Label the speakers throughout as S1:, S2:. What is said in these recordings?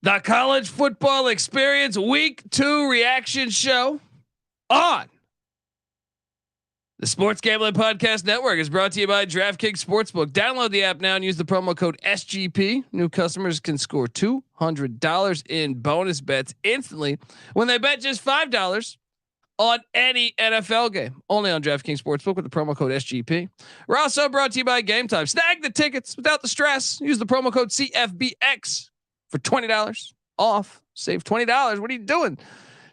S1: The college football experience week 2 reaction show on the Sports Gambling Podcast Network is brought to you by DraftKings Sportsbook. Download the app now and use the promo code SGP. New customers can score $200 in bonus bets instantly when they bet just $5 on any NFL game. Only on DraftKings Sportsbook with the promo code SGP. We're also brought to you by Game Time. Snag the tickets without the stress. Use the promo code CFBX for $20 off. Save $20. What are you doing?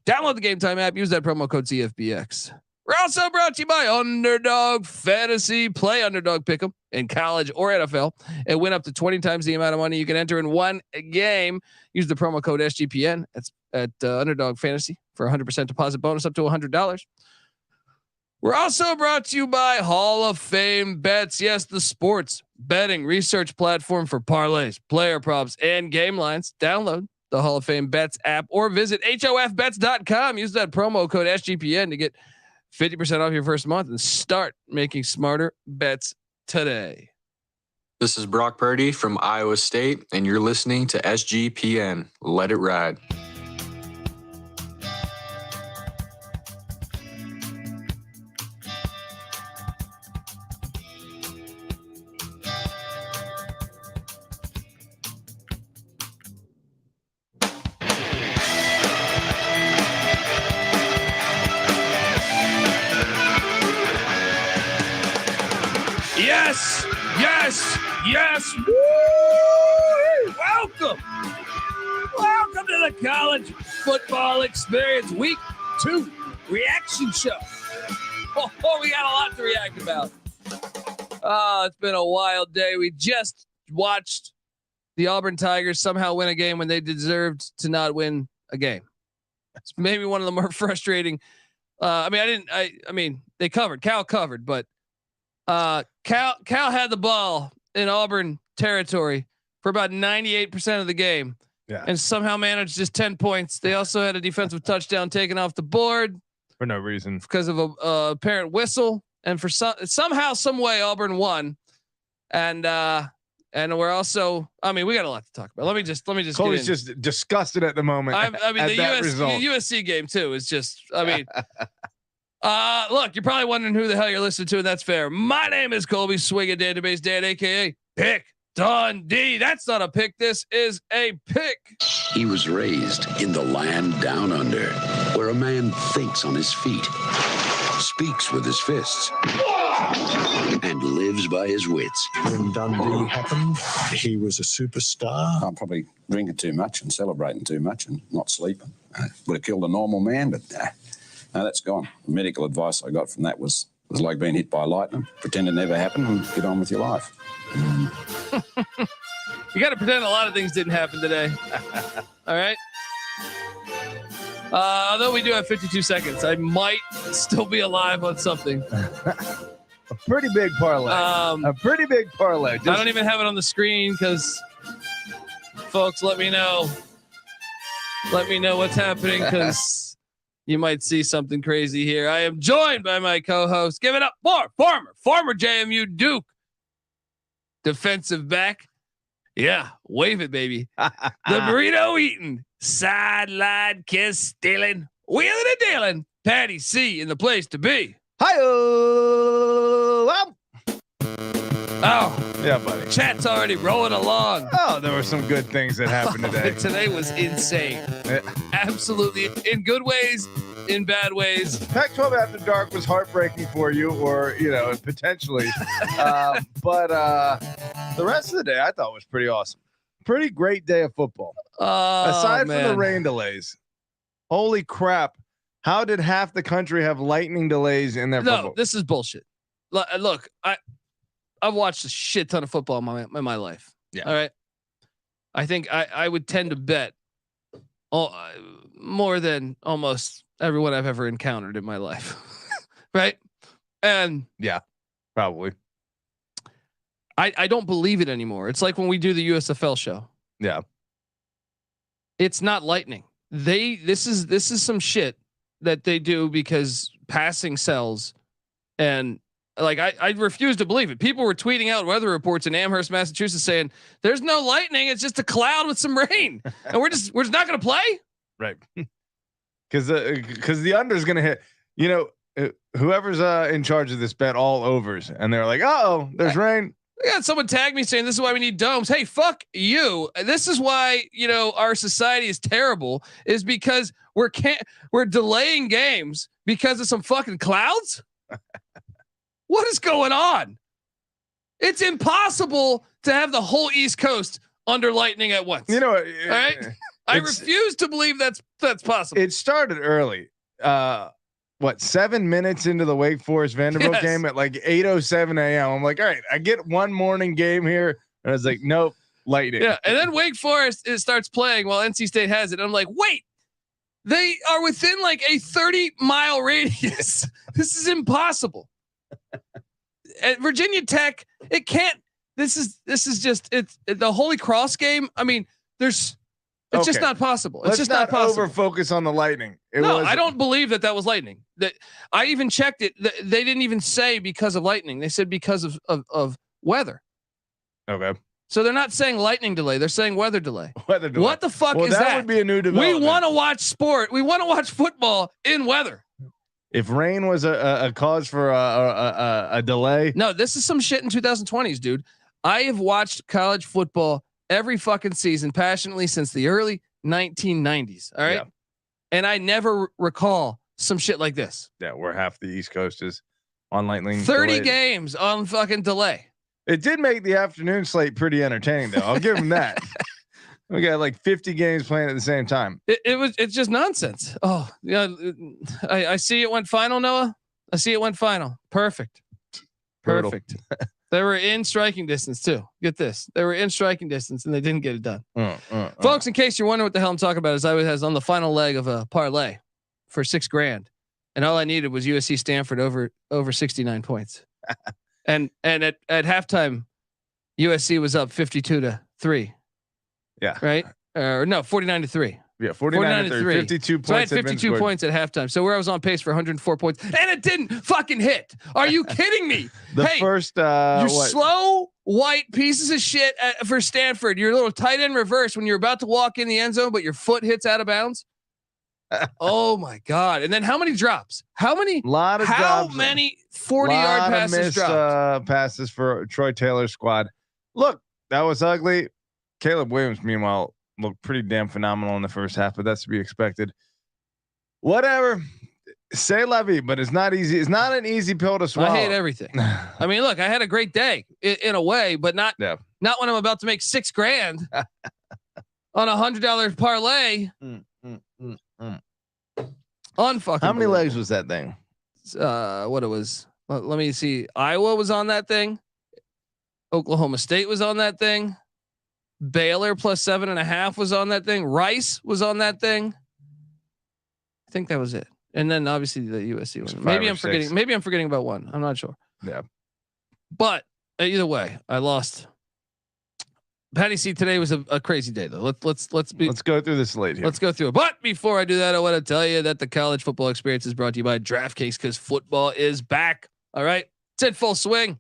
S1: Download the Game Time app. Use that promo code CFBX. We're also brought to you by Underdog Fantasy. Play Underdog Pick'em in college or NFL and win up to 20 times the amount of money you can enter in one game. Use the promo code SGPN. That's at Underdog Fantasy for 100% deposit bonus up to $100. We're also brought to you by Hall of Fame Bets. Yes, the sports betting research platform for parlays, player props, and game lines. Download the Hall of Fame Bets app or visit hofbets.com. Use that promo code SGPN to get 50% off your first month and start making smarter bets today.
S2: This is Brock Purdy from Iowa State, and you're listening to SGPN. Let it ride.
S1: Yes, yes, yes. Woo! Welcome to the college football experience week 2 reaction show. Oh, we got a lot to react about. It's been a wild day. We just watched the Auburn Tigers somehow win a game when they deserved to not win a game. It's maybe one of the more frustrating. I mean, they covered. Cal covered, but Cal had the ball in Auburn territory for about 98% of the game, and somehow managed just 10 points. They also had a defensive touchdown taken off the board
S3: for no reason
S1: because of a apparent whistle, and for somehow, some way, Auburn won. And we're also, we got a lot to talk about. Let me just.
S3: Colby's just disgusted at the moment.
S1: The USC game too is just. Look, you're probably wondering who the hell you're listening to, and that's fair. My name is Colby Swinging Database Dan, aka Pick Dundee. That's not a pick. This is a pick.
S4: He was raised in the land down under, where a man thinks on his feet, speaks with his fists, and lives by his wits.
S5: When Dundee happened, he was a superstar.
S6: I'm probably drinking too much and celebrating too much and not sleeping. Would have killed a normal man, but no, that's gone. The medical advice I got from that was like being hit by lightning. Pretend it never happened and get on with your life.
S1: You got to pretend a lot of things didn't happen today. All right. Although we do have 52 seconds, I might still be alive on something.
S3: A pretty big parlay. A pretty big parlay.
S1: I don't even have it on the screen because, folks, let me know. Let me know what's happening because you might see something crazy here. I am joined by my co-host. Give it up for former JMU Duke defensive back. Yeah, wave it, baby. The burrito eating, sideline kiss stealing, wheeling and dealing. Patty C in the place to be.
S3: Hi-oh.
S1: Oh,
S3: yeah, buddy.
S1: Chat's already rolling along.
S3: Oh, there were some good things that happened today.
S1: Today was insane. Absolutely. In good ways, in bad ways.
S3: Pac-12 After Dark was heartbreaking for you, or, potentially. But the rest of the day I thought was pretty awesome. Pretty great day of football. Aside from the rain delays. Holy crap. How did half the country have lightning delays in their football?
S1: No, this is bullshit. Look, I've watched a shit ton of football in my life.
S3: Yeah.
S1: All right. I think I would tend to bet more than almost everyone I've ever encountered in my life. Right. And
S3: yeah, probably.
S1: I don't believe it anymore. It's like when we do the USFL show.
S3: Yeah.
S1: It's not lightning. This is some shit that they do because passing sells and Like I refuse to believe it. People were tweeting out weather reports in Amherst, Massachusetts, saying there's no lightning. It's just a cloud with some rain, and we're just not going to play.
S3: Right. Because the under is going to hit. You know, whoever's in charge of this bet all overs, and they're like, oh, there's rain.
S1: I got someone tag me saying this is why we need domes. Hey, fuck you. This is why, you know, our society is terrible, is because we're delaying games because of some fucking clouds. What is going on? It's impossible to have the whole East Coast under lightning at once.
S3: You know,
S1: all right. I refuse to believe that's possible.
S3: It started early. 7 minutes into the Wake Forest Vanderbilt game at like 8:07 a.m. I'm like, all right, I get one morning game here, and I was like, nope, lightning.
S1: Yeah, and then Wake Forest starts playing while NC State has it. And I'm like, wait, they are within like a 30-mile radius. This is impossible. At Virginia Tech, it can't. This is just the Holy Cross game. I mean, it's just not possible. It's just not possible.
S3: Over focus on the lightning.
S1: I don't believe that was lightning. That I even checked it. They didn't even say because of lightning. They said because of weather.
S3: Okay.
S1: So they're not saying lightning delay. They're saying weather delay.
S3: Weather delay.
S1: What the fuck is that?
S3: That would be a new development.
S1: We want to watch sport. We want to watch football in weather.
S3: If rain was a cause for a delay.
S1: No, this is some shit in 2020s, dude. I have watched college football every fucking season passionately since the early 1990s. All right. Yeah. And I never recall some shit like this.
S3: Yeah. Where half the East Coast is on lightning.
S1: 30 games on fucking delay.
S3: It did make the afternoon slate pretty entertaining though. I'll give them that. We got like 50 games playing at the same time.
S1: It's just nonsense. Oh yeah. I see it went final, Noah. I see it went final. Perfect. They were in striking distance too. Get this. They were in striking distance and they didn't get it done. Folks, in case you're wondering what the hell I'm talking about, is I was on the final leg of a parlay for $6,000. And all I needed was USC Stanford over 69 points. and at halftime, USC was up 52-3.
S3: Yeah.
S1: Right. Or no, 49-3.
S3: Yeah, 49-3. 52 points.
S1: So I had 52 points at halftime. So where I was on pace for 104 points, and it didn't fucking hit. Are you kidding me?
S3: First,
S1: you're slow white pieces of shit for Stanford. Your little tight end reverse when you're about to walk in the end zone, but your foot hits out of bounds. Oh my God! And then how many drops? How many 40-yard passes dropped?
S3: Passes for Troy Taylor's squad. Look, that was ugly. Caleb Williams, meanwhile, looked pretty damn phenomenal in the first half, but that's to be expected. Whatever. Say la vie, but it's not easy. It's not an easy pill to swallow.
S1: I hate everything. I mean, look, I had a great day in a way, but not when I'm about to make $6,000 on $100 parlay. Unfucking.
S3: How many legs was that thing?
S1: What it was? Let me see. Iowa was on that thing. Oklahoma State was on that thing. Baylor plus 7.5 was on that thing. Rice was on that thing. I think that was it. And then obviously the USC one. Maybe I'm forgetting. Maybe I'm forgetting about one. I'm not sure.
S3: Yeah.
S1: But either way, I lost. Patty C today was a crazy day though. Let's
S3: go through this slate here.
S1: Let's go through it. But before I do that, I want to tell you that the college football experience is brought to you by DraftKings because football is back. All right, it's in full swing.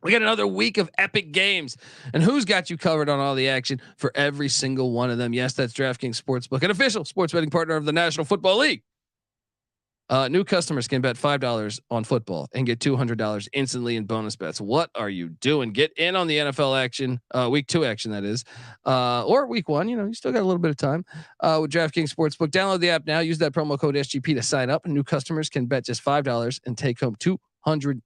S1: We got another week of epic games, and who's got you covered on all the action for every single one of them? Yes, that's DraftKings Sportsbook, an official sports betting partner of the National Football League. New customers can bet $5 on football and get $200 instantly in bonus bets. What are you doing? Get in on the NFL action, week 2 action that is, or week 1. You know, you still got a little bit of time with DraftKings Sportsbook. Download the app now. Use that promo code SGP to sign up. New customers can bet just $5 and take home $200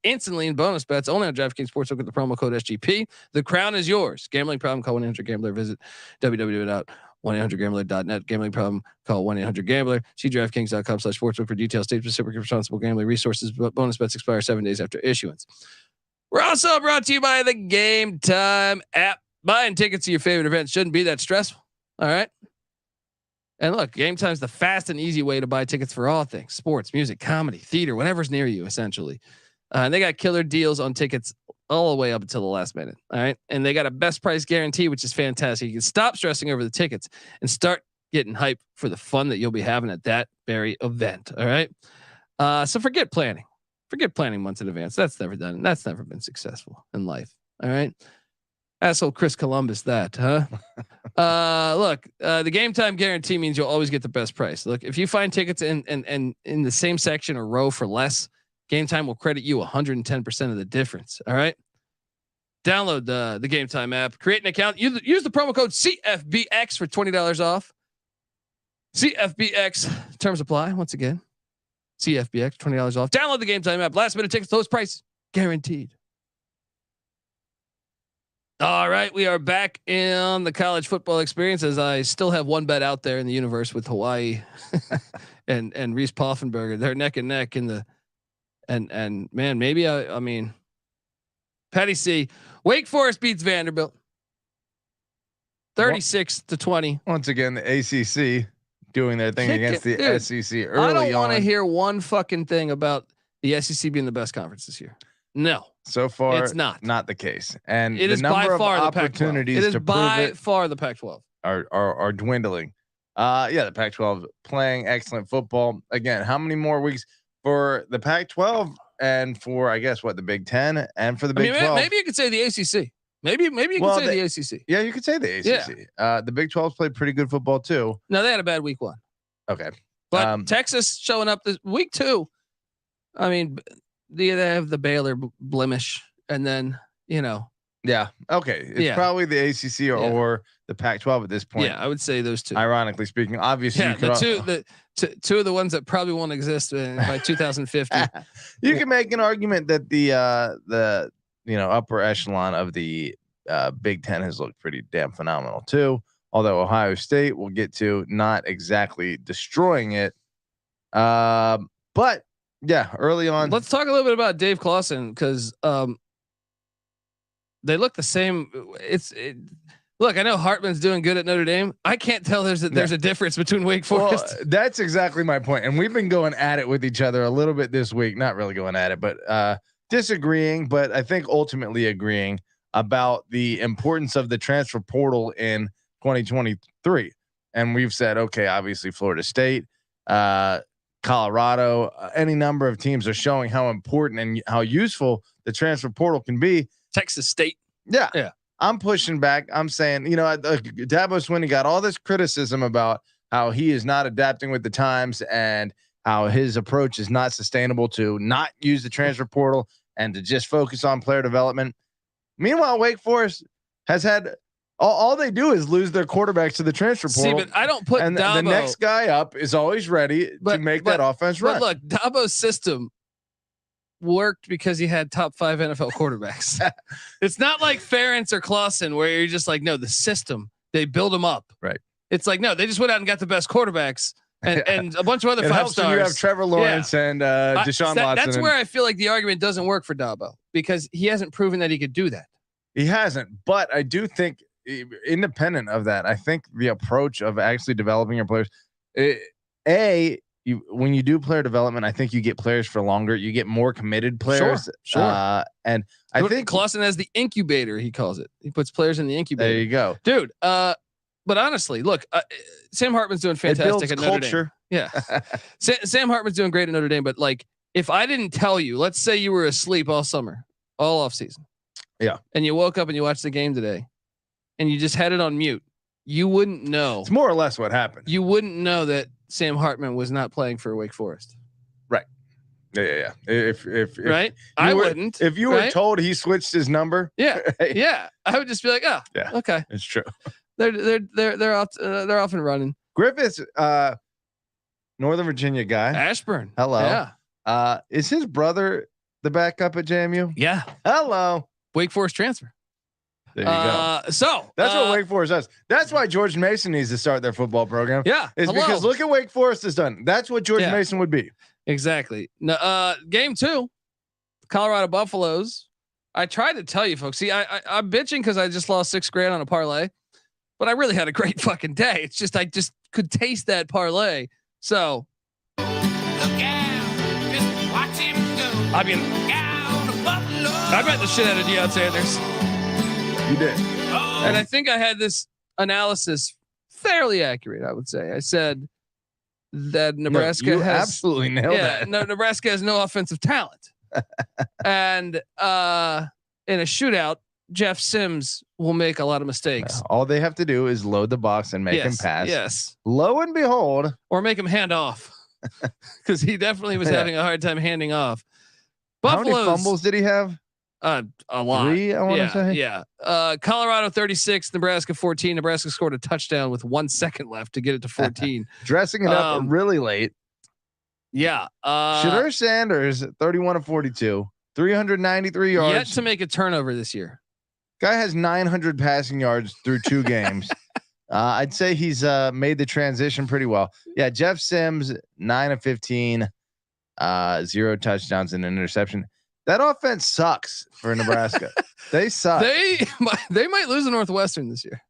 S1: instantly in bonus bets only on DraftKings Sportsbook with the promo code SGP. The crown is yours. Gambling problem? Call 1-800-GAMBLER. Visit www.1800gambler.net. Gambling problem? Call 1-800-GAMBLER. See DraftKings.com/sportsbook for details. State specific responsible gambling resources. Bonus bets expire 7 days after issuance. We're also brought to you by the Game Time app. Buying tickets to your favorite events shouldn't be that stressful. All right. And look, Game Time's the fast and easy way to buy tickets for all things: sports, music, comedy, theater, whatever's near you, essentially. And they got killer deals on tickets all the way up until the last minute. All right. And they got a best price guarantee, which is fantastic. You can stop stressing over the tickets and start getting hype for the fun that you'll be having at that very event. All right. So forget planning. Forget planning months in advance. That's never done. That's never been successful in life. All right. Asshole Chris Columbus, that, huh? Look, the game time guarantee means you'll always get the best price. Look, if you find tickets in the same section or row for less, Game Time will credit you 110% of the difference. All right. Download the Game Time app, create an account, use the promo code CFBX for $20 off. CFBX terms apply. Once again, CFBX $20 off. Download the Game Time app. Last minute tickets, lowest price guaranteed. All right, we are back in the college football experience as I still have one bet out there in the universe with Hawaii and Reese Poffenberger. They're neck and neck in the and man, maybe I mean Patty C. Wake Forest beats Vanderbilt 36-20.
S3: Once again, the ACC doing their thing against the SEC early on.
S1: I don't want to hear one fucking thing about the SEC being the best conference this year. No.
S3: So far,
S1: it's not
S3: the case, and
S1: it
S3: the
S1: is
S3: number
S1: by
S3: of
S1: far
S3: opportunities
S1: the Pac-12. It is
S3: to
S1: by
S3: prove it
S1: far the Pac-12
S3: are dwindling. The Pac-12 playing excellent football again. How many more weeks for the Pac-12 and for I guess the Big Ten and for the Big 12?
S1: Maybe you could say the ACC. Maybe you could say the ACC.
S3: Yeah, you could say the ACC. Yeah. The Big 12's played pretty good football too.
S1: No, they had a bad week 1.
S3: Okay,
S1: but Texas showing up this week 2. I mean, they have the Baylor blemish. And then,
S3: yeah. Okay. It's probably the ACC or the Pac-12 at this point.
S1: Yeah, I would say those two.
S3: Ironically speaking, obviously,
S1: the two of the ones that probably won't exist by 2050.
S3: You can make an argument that the upper echelon of the Big Ten has looked pretty damn phenomenal too. Although Ohio State will get to not exactly destroying it, but yeah, early on.
S1: Let's talk a little bit about Dave Clawson because they look the same. Look, I know Hartman's doing good at Notre Dame. I can't tell there's a difference between Wake Forest.
S3: Well, that's exactly my point. And we've been going at it with each other a little bit this week. Not really going at it, but disagreeing, but I think ultimately agreeing about the importance of the transfer portal in 2023. And we've said, okay, obviously Florida State, Colorado, any number of teams are showing how important and how useful the transfer portal can be.
S1: Texas State.
S3: Yeah. I'm pushing back. I'm saying, Dabo Swinney got all this criticism about how he is not adapting with the times and how his approach is not sustainable to not use the transfer portal and to just focus on player development. Meanwhile, Wake Forest has had all they do is lose their quarterbacks to the transfer portal.
S1: See, but I don't put
S3: and
S1: Dabo,
S3: the next guy up is always ready to make that offense run.
S1: But look, Dabo's system worked because he had top 5 NFL quarterbacks. It's not like Ferentz or Clawson where you're just like, no, the system, they build them up.
S3: Right.
S1: It's like, no, they just went out and got the best quarterbacks and a bunch of other 5 stars.
S3: You have Trevor Lawrence and Deshaun Watson.
S1: That's where I feel like the argument doesn't work for Dabo because he hasn't proven that he could do that.
S3: He hasn't, but I do think independent of that, I think the approach of actually developing your players, when you do player development, I think you get players for longer. You get more committed players.
S1: Sure.
S3: And I think
S1: Clawson has the incubator. He calls it. He puts players in the incubator.
S3: There you go,
S1: dude. But honestly, look, Sam Hartman's doing fantastic at Notre Dame. Yeah, Sam Hartman's doing great at Notre Dame. But like, if I didn't tell you, let's say you were asleep all summer, all off season, and you woke up and you watched the game today, and you just had it on mute, you wouldn't know.
S3: It's more or less what happened.
S1: You wouldn't know that Sam Hartman was not playing for Wake Forest.
S3: Right. Yeah. If
S1: right, I wouldn't.
S3: If you were told he switched his number,
S1: I would just be like, oh, yeah, okay,
S3: it's true.
S1: They're off and running.
S3: Griffiths, Northern Virginia guy.
S1: Ashburn.
S3: Hello.
S1: Yeah.
S3: Is his brother the backup at JMU?
S1: Yeah.
S3: Hello.
S1: Wake Forest transfer.
S3: There you go.
S1: So
S3: that's what Wake Forest does. That's why George Mason needs to start their football program.
S1: Yeah.
S3: Because look at Wake Forest has done. That's what George Mason would be.
S1: Exactly. No, game 2, Colorado Buffaloes. I tried to tell you folks, see, I'm bitching because I just lost $6,000 on a parlay, but I really had a great fucking day. It's just, I just could taste that parlay. So
S7: look out, just watch him go.
S1: I mean, I bet the shit out of Deion Sanders.
S3: You did.
S1: And I think I had this analysis fairly accurate. I would say I said that Nebraska has
S3: absolutely nailed that.
S1: No, Nebraska has no offensive talent. And in a shootout, Jeff Sims will make a lot of mistakes.
S3: All they have to do is load the box and make him pass.
S1: Yes.
S3: Lo and behold,
S1: or make him hand off, because he definitely was having a hard time handing off.
S3: How many
S1: Buffalo's
S3: fumbles did he have?
S1: a lot.
S3: 3, I want to say.
S1: Yeah. Colorado 36, Nebraska 14. Nebraska scored a touchdown with 1 second left to get it to 14.
S3: Dressing it up really late.
S1: Yeah.
S3: Shedeur Sanders 31 of 42, 393 yards.
S1: Yet to make a turnover this year.
S3: Guy has 900 passing yards through 2 games. I'd say he's made the transition pretty well. Yeah, Jeff Sims 9 of 15, 0 touchdowns and an interception. That offense sucks for Nebraska. They suck.
S1: They might lose to Northwestern this year.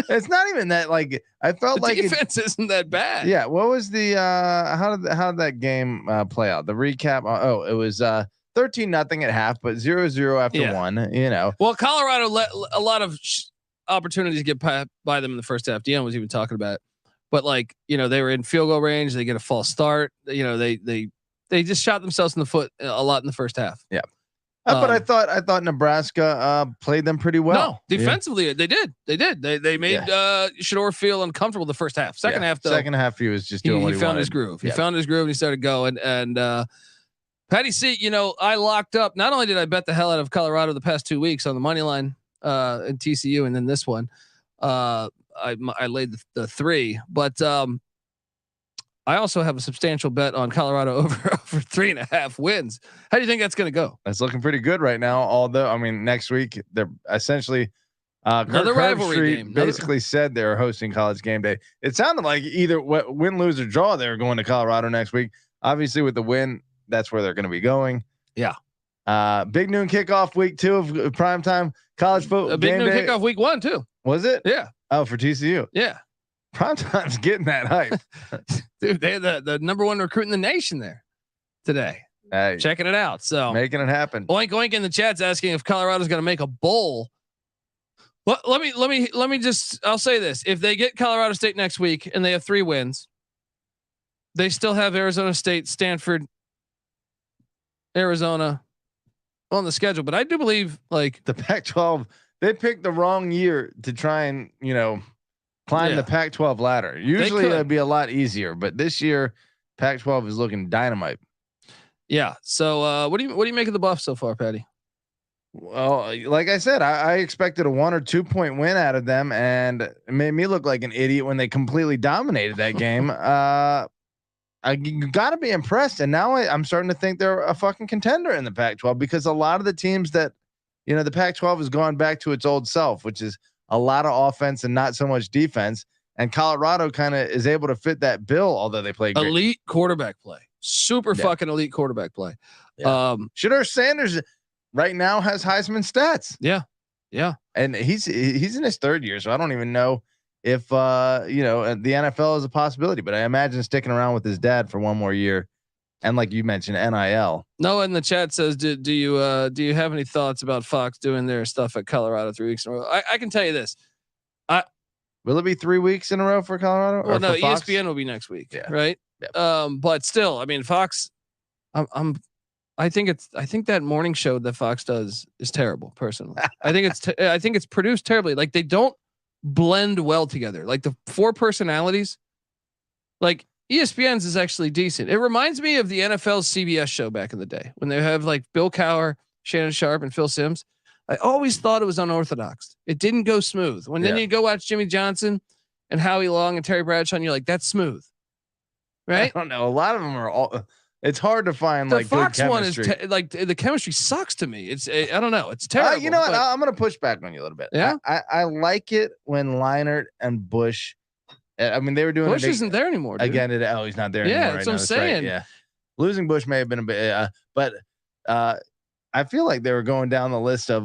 S3: It's not even that. Like I felt
S1: the
S3: like
S1: defense isn't that bad.
S3: Yeah. What was the how did that game play out? The recap. It was 13-0 at half, but 0-0 after 1. You know.
S1: Well, Colorado let a lot of opportunities get by them in the first half. Dion was even talking about it. But like, you know, they were in field goal range. They get a false start. You know, they just shot themselves in the foot a lot in the first half.
S3: Yeah. But I thought Nebraska played them pretty well.
S1: No, defensively they did. They made Shedeur feel uncomfortable the first half. Second half though.
S3: Second half he was just doing what he
S1: found
S3: wanted.
S1: his groove. He found his groove and he started going. And Patty C, you know, I locked up. Not only did I bet the hell out of Colorado the past 2 weeks on the money line in TCU, and then this one, I laid the 3, but I also have a substantial bet on Colorado over 3.5 wins. How do you think that's going to go?
S3: That's looking pretty good right now. Although, I mean, next week they're essentially
S1: another rivalry game.
S3: Basically said they're hosting College Game Day. It sounded like either win, lose, or draw. They were going to Colorado next week. Obviously, with the win, that's where they're going to be going.
S1: Yeah.
S3: Big noon kickoff week 2 of primetime college football.
S1: A big noon kickoff week 1 too.
S3: Was it?
S1: Yeah.
S3: Oh, for TCU.
S1: Yeah.
S3: Primetime's getting that hype.
S1: Dude, they had the number 1 recruit in the nation there today. Checking it out. So
S3: making it happen.
S1: Oink Oink in the chat's asking if Colorado's going to make a bowl. Well, let me just, I'll say this. If they get Colorado State next week and they have 3 wins, they still have Arizona State, Stanford, Arizona on the schedule. But I do believe like
S3: the Pac-12, they picked the wrong year to try and, you know, climb the Pac-12 ladder. Usually it'd be a lot easier, but this year Pac-12 is looking dynamite.
S1: Yeah. So what do you make of the Buffs so far, Patty?
S3: Well, like I said, I expected a 1 or 2 point win out of them, and it made me look like an idiot when they completely dominated that game. I got to be impressed, and now I'm starting to think they're a fucking contender in the Pac-12 because a lot of the teams that, you know, the Pac-12 has gone back to its old self, which is a lot of offense and not so much defense. And Colorado kind of is able to fit that bill, although they play great.
S1: Elite quarterback play, super fucking elite quarterback play.
S3: Yeah. Shedeur Sanders right now has Heisman stats.
S1: Yeah. Yeah.
S3: And he's in his 3rd year. So I don't even know if, you know, the NFL is a possibility, but I imagine sticking around with his dad for 1 more year. And like you mentioned, NIL.
S1: Noah in the chat says, do you have any thoughts about Fox doing their stuff at Colorado 3 weeks in a row? I can tell you this.
S3: Will it be 3 weeks in a row for Colorado?
S1: Well, no, ESPN will be next week. Yeah. Right. Yeah. But still, I mean, Fox, I think that morning show that Fox does is terrible. Personally, I think it's produced terribly. Like they don't blend well together. Like the 4 personalities, like ESPN's is actually decent. It reminds me of the NFL's CBS show back in the day when they have like Bill Cowher, Shannon Sharp, and Phil Simms. I always thought it was unorthodox. It didn't go smooth. When then you go watch Jimmy Johnson and Howie Long and Terry Bradshaw, and you're like, that's smooth, right?
S3: I don't know. A lot of them are all. It's hard to find
S1: the
S3: like
S1: Fox
S3: good
S1: one is
S3: chemistry.
S1: the chemistry sucks to me. I don't know. It's terrible.
S3: You know what? I'm gonna push back on you a little bit.
S1: Yeah,
S3: I like it when Leinart and Bush. I mean, they were doing.
S1: Bush isn't there anymore. Dude.
S3: Again, he's not there anymore.
S1: Yeah, that's what I'm saying.
S3: Right. Yeah, losing Bush may have been a bit, but I feel like they were going down the list of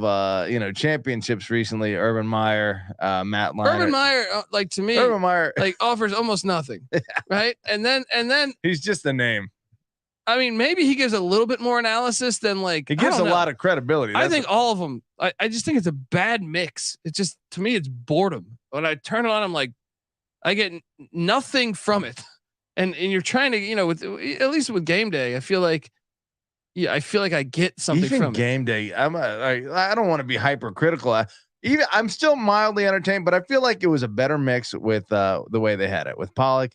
S3: you know, championships recently. Urban Meyer, Matt Leinart.
S1: Urban Meyer, like to me,
S3: Urban Meyer
S1: like offers almost nothing, right? And then
S3: he's just a name.
S1: I mean, maybe he gives a little bit more analysis than like
S3: he gives a lot of credibility.
S1: I think all of them. I just think it's a bad mix. It's just, to me, it's boredom. When I turn it on, I'm like, I get nothing from it. And you're trying to, you know, with at least with game day, I feel like I feel like I get something
S3: even
S1: from
S3: game day. I don't want to be hypercritical. I'm still mildly entertained, but I feel like it was a better mix with the way they had it with Pollock,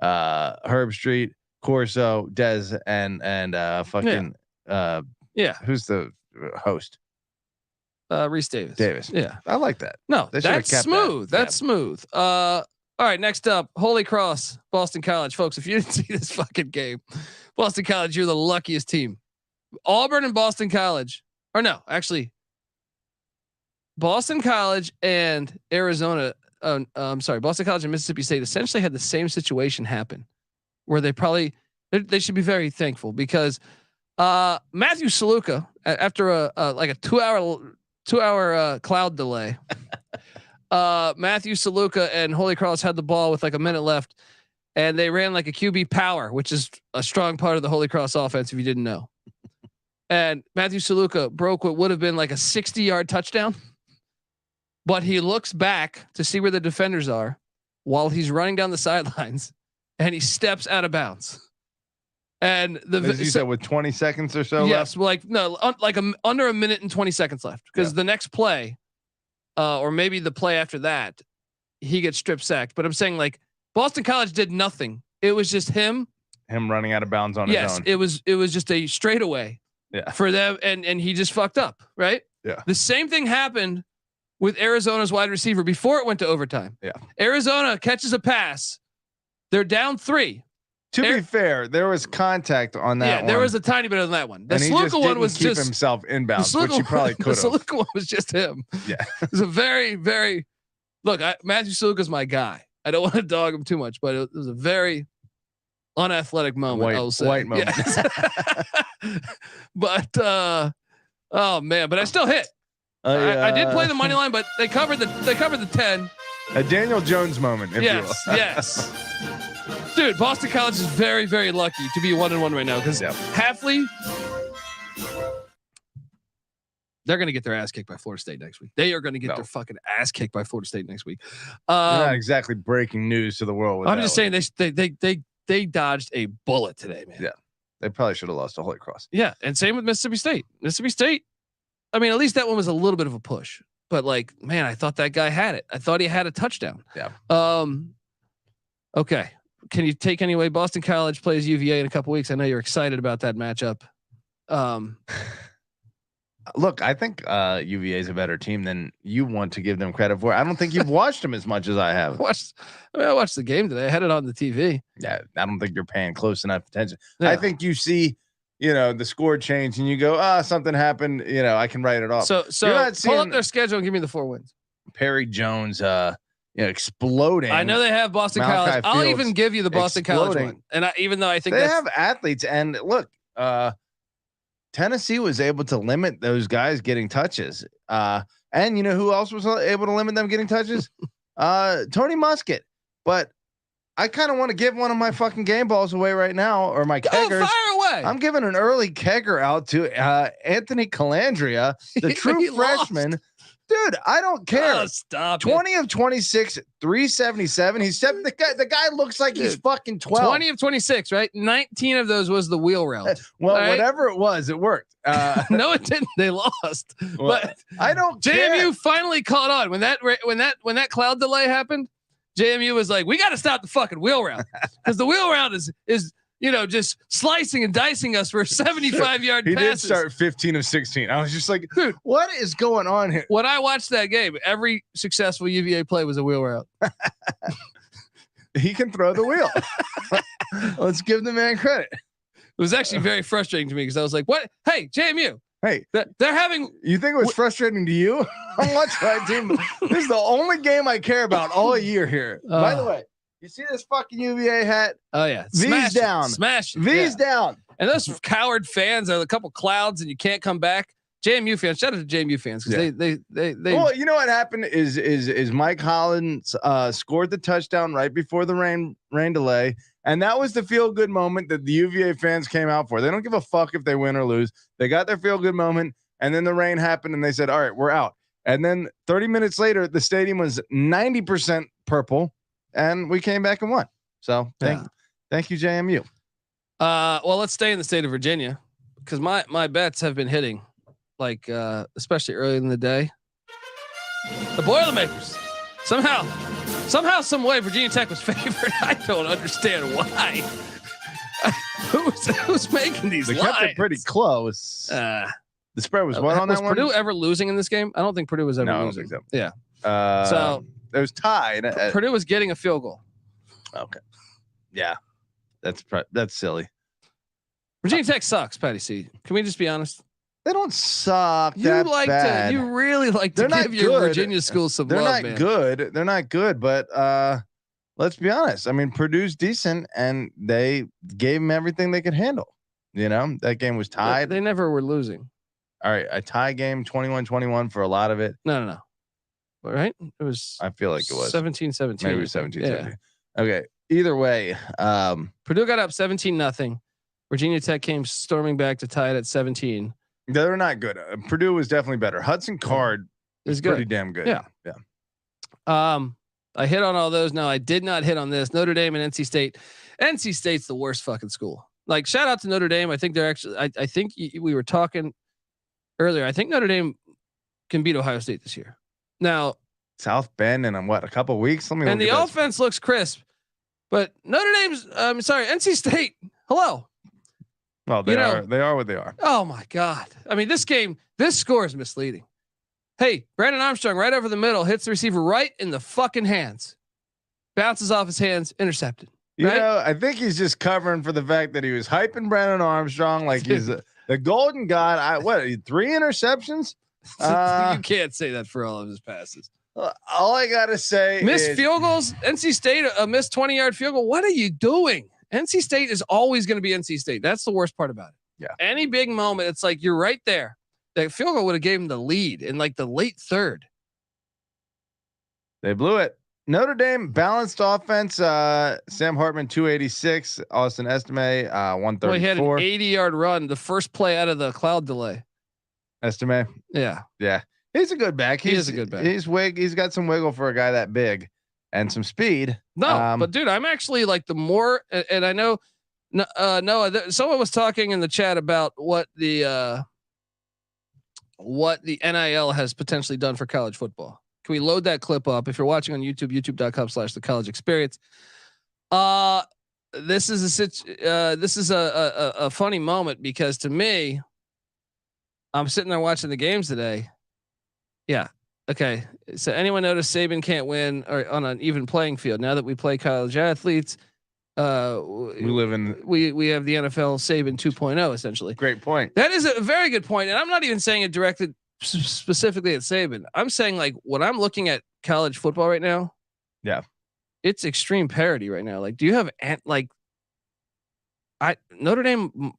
S3: Herb Street, Corso, Dez, and fucking who's the host?
S1: Reese Davis. Yeah,
S3: I like that.
S1: No,
S3: They
S1: that's
S3: kept
S1: smooth.
S3: that.
S1: That's smooth. All right, next up, Holy Cross, Boston College, folks. If you didn't see this fucking game, Boston College, you're the luckiest team. Auburn and Boston College, or no, actually, Boston College and Arizona. I'm sorry, Boston College and Mississippi State essentially had the same situation happen, where they should be very thankful because Matthew Saluka, after a 2 hour cloud delay, Matthew Saluka and Holy Cross had the ball with like a minute left, and they ran like a QB power, which is a strong part of the Holy Cross offense if you didn't know. And Matthew Saluka broke what would have been like a 60-yard touchdown, but he looks back to see where the defenders are while he's running down the sidelines, and he steps out of bounds. And
S3: as you said, with 20 seconds or so
S1: yes,
S3: left?
S1: under a minute and 20 seconds left, because the next play, or maybe the play after that, he gets strip sacked. But I'm saying like Boston College did nothing. It was just him
S3: running out of bounds on his own.
S1: Yes, it was just a straightaway for them, and he just fucked up, right?
S3: Yeah.
S1: The same thing happened with Arizona's wide receiver before it went to overtime.
S3: Yeah.
S1: Arizona catches a pass. They're down 3.
S3: To be fair, there was contact on that.
S1: Yeah, there was a tiny bit on that one. The Saluka one was
S3: keep
S1: just
S3: himself inbounds, which he probably could have.
S1: The Saluka one was just him.
S3: Yeah,
S1: it was a very, very Matthew Saluka's my guy. I don't want to dog him too much, but it was a very unathletic moment. I'll say.
S3: White moment.
S1: Yes. But oh man, but I still hit. I did play the money line, but they covered the 10.
S3: A Daniel Jones moment. If you will.
S1: Yes. Dude, Boston College is very, very lucky to be 1-1 right now because Hafley, they're going to get their ass kicked by Florida State next week. They are going to get their fucking ass kicked by Florida State next week.
S3: Not exactly breaking news to the world.
S1: I'm just saying they dodged a bullet today, man.
S3: Yeah, they probably should have lost to Holy Cross.
S1: Yeah, and same with Mississippi State. Mississippi State, I mean, at least that one was a little bit of a push. But like, man, I thought that guy had it. I thought he had a touchdown.
S3: Yeah.
S1: Okay. Can you take anyway? Boston College plays UVA in a couple weeks. I know you're excited about that matchup.
S3: Look, I think UVA is a better team than you want to give them credit for. I don't think you've watched them as much as I have.
S1: I watched the game today. I had it on the TV.
S3: Yeah, I don't think you're paying close enough attention. Yeah. I think you see, the score change and you go, something happened. I can write it off.
S1: So pull up their schedule and give me the 4 wins.
S3: Perry Jones, exploding.
S1: I know they have Boston College. I'll even give you the Boston College one. And even though I think
S3: they have athletes, and look, Tennessee was able to limit those guys getting touches. And you know who else was able to limit them getting touches? Tony Muskett. But I kind of want to give one of my fucking game balls away right now, or my keggers.
S1: Fire away.
S3: I'm giving an early kegger out to Anthony Calandria, the true freshman.
S1: Lost.
S3: Dude, I don't care.
S1: Oh, stop
S3: 20 of 26, 377. He's the guy looks like he's fucking 12.
S1: 20 of 26, right? 19 of those was the wheel route.
S3: Well,
S1: right?
S3: Whatever it was, it worked.
S1: No, it didn't. They lost.
S3: Well,
S1: but
S3: I don't
S1: JMU
S3: care.
S1: finally caught on when that cloud delay happened. JMU was like, we got to stop the fucking wheel route because the wheel route is just slicing and dicing us for 75-yard passes.
S3: He did start 15 of 16. I was just like, dude, what is going on here?
S1: When I watched that game, every successful UVA play was a wheel route.
S3: He can throw the wheel. Let's give the man credit.
S1: It was actually very frustrating to me because I was like, what? Hey, JMU.
S3: Hey,
S1: they're having.
S3: You think it was frustrating to you? I'm watching my team. This is the only game I care about all year here. By the way, you see this fucking UVA hat?
S1: Oh yeah,
S3: V's down,
S1: smash
S3: V's down.
S1: And those coward fans are a couple clouds, and you can't come back. JMU fans, shout out to JMU fans because they.
S3: Well, you know what happened is Mike Hollins scored the touchdown right before the rain delay, and that was the feel good moment that the UVA fans came out for. They don't give a fuck if they win or lose. They got their feel good moment, and then the rain happened, and they said, "All right, we're out." And then 30 minutes later, the stadium was 90% purple, and we came back and won. So thank you, JMU.
S1: Well, let's stay in the state of Virginia. because my bets have been hitting, like especially early in the day. The Boilermakers somehow, some way, Virginia Tech was favored. I don't understand why. Who's making these
S3: They
S1: lines?
S3: kept it pretty close. The spread was what on that one?
S1: Was Purdue ever losing in this game? I don't think Purdue was ever losing.
S3: I don't think so.
S1: Yeah.
S3: So it was tied.
S1: Purdue was getting a field goal.
S3: Okay. Yeah, that's silly.
S1: Virginia Tech sucks, Patty C. Can we just be honest?
S3: They don't suck.
S1: You like
S3: bad.
S1: to. You really like to give your Virginia school some
S3: They're
S1: love,
S3: not
S1: man.
S3: good. They're not good, but let's be honest. I mean, Purdue's decent, and they gave them everything they could handle. You know, that game was tied.
S1: They never were losing.
S3: All right, a tie game, 21-21 for a lot of it.
S1: No. All right, it was.
S3: I feel like it was
S1: 17-17.
S3: Maybe it was 17-17. Okay. Either way,
S1: Purdue got up 17-0. Virginia Tech came storming back to tie it at 17.
S3: they're not good. Purdue was definitely better. Hudson Card is pretty damn good.
S1: Yeah. I hit on all those. No, I did not hit on this. Notre Dame and NC State. NC State's the worst fucking school. Like, shout out to Notre Dame. I think they're actually. I think we were talking earlier. I think Notre Dame can beat Ohio State this year. Now,
S3: South Bend in a couple of weeks. Let me.
S1: And the offense looks crisp, but Notre Dame's. NC State. Hello.
S3: Well, they are what they are.
S1: Oh my God. I mean, this score is misleading. Hey, Brandon Armstrong right over the middle, hits the receiver right in the fucking hands. Bounces off his hands, intercepted.
S3: You
S1: right?
S3: know, I think he's just covering for the fact that he was hyping Brandon Armstrong like he's the golden god. 3 interceptions?
S1: You can't say that for all of his passes.
S3: All I gotta say
S1: missed field goals. NC State a missed 20-yard field goal. What are you doing? NC State is always going to be NC State. That's the worst part about it.
S3: Yeah.
S1: Any big moment, it's like you're right there. That field goal would have gave him the lead in like the late third.
S3: They blew it. Notre Dame balanced offense. Sam Hartman 286. Austin Estime 134.
S1: Well, he had an 80-yard run. The first play out of the cloud delay.
S3: Estime.
S1: Yeah.
S3: He's a good back.
S1: He is a good back.
S3: He's got some wiggle for a guy that big and some speed.
S1: No, but dude, I'm actually like the more, and I know, someone was talking in the chat about what the NIL has potentially done for college football. Can we load that clip up? If you're watching on YouTube, youtube.com/the college experience. This is a funny moment because to me, I'm sitting there watching the games today. Yeah. Okay. So anyone notice Saban can't win or on an even playing field now that we play college athletes? We have the NFL Saban 2.0 essentially.
S3: Great point.
S1: That is a very good point. And I'm not even saying it directed specifically at Saban. I'm saying like when I'm looking at college football right now.
S3: Yeah.
S1: It's extreme parity right now. Like, do you have Notre Dame,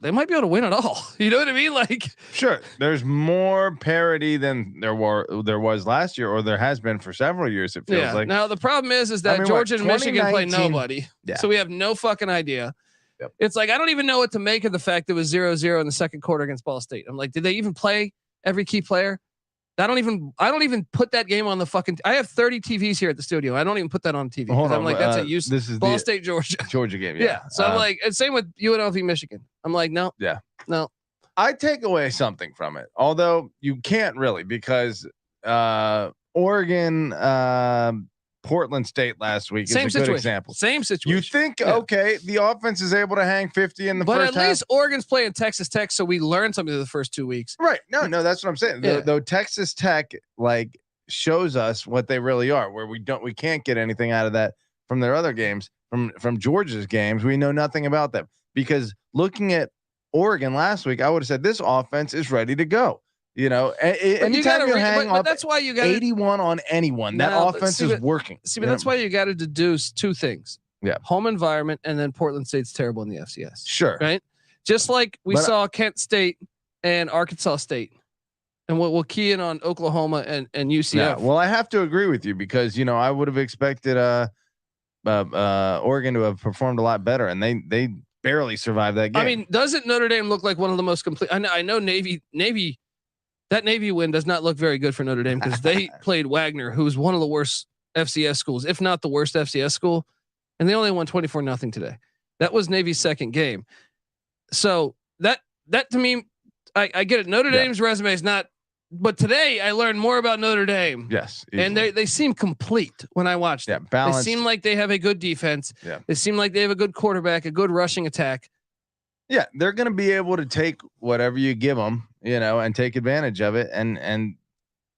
S1: they might be able to win it all. You know what I mean? Like,
S3: sure. There's more parity than there was last year, or there has been for several years. It feels like.
S1: Now the problem is that Georgia and Michigan play nobody.
S3: Yeah.
S1: So we have no fucking idea.
S3: Yep.
S1: It's like, I don't even know what to make of the fact that it was 0-0 in the second quarter against Ball State. I'm like, did they even play every key player? I don't even put that game on the fucking. I have 30 TVs here at the studio. I don't even put that on TV. I'm like, that's a use. This is Ball State,
S3: Georgia game.
S1: Yeah. So I'm like, and same with UNLV, Michigan. I'm like, no.
S3: Yeah.
S1: No.
S3: I take away something from it, although you can't really because Oregon, Portland State last week is a good example.
S1: Same situation.
S3: You think, okay, the offense is able to hang 50 in the first half.
S1: But at least Oregon's playing Texas Tech, so we learned something the first 2 weeks.
S3: Right. No, that's what I'm saying.
S1: Yeah.
S3: Though Texas Tech like shows us what they really are, where we can't get anything out of that from their other games, from Georgia's games. We know nothing about them because looking at Oregon last week, I would have said this offense is ready to go. You know, anytime you hang up,
S1: that's why you got
S3: 81 on anyone. That offense is working.
S1: But that's why you got to deduce two things.
S3: Yeah,
S1: home environment, and then Portland State's terrible in the FCS.
S3: Sure,
S1: right. Just like we saw Kent State and Arkansas State, and we'll key in on Oklahoma and UCF.
S3: Yeah, well, I have to agree with you because I would have expected Oregon to have performed a lot better, and they barely survived that game.
S1: I mean, doesn't Notre Dame look like one of the most complete? I know Navy. That Navy win does not look very good for Notre Dame because they played Wagner, who's one of the worst FCS schools, if not the worst FCS school, and they only won 24-0 today. That was Navy's second game. So that that to me, I get it. Notre Dame's resume is not, but today I learned more about Notre Dame.
S3: Yes.
S1: And they seem complete when I watched them.
S3: Balanced.
S1: They seem like they have a good defense.
S3: Yeah.
S1: They seem like they have a good quarterback, a good rushing attack.
S3: Yeah. They're going to be able to take whatever you give them, and take advantage of it. And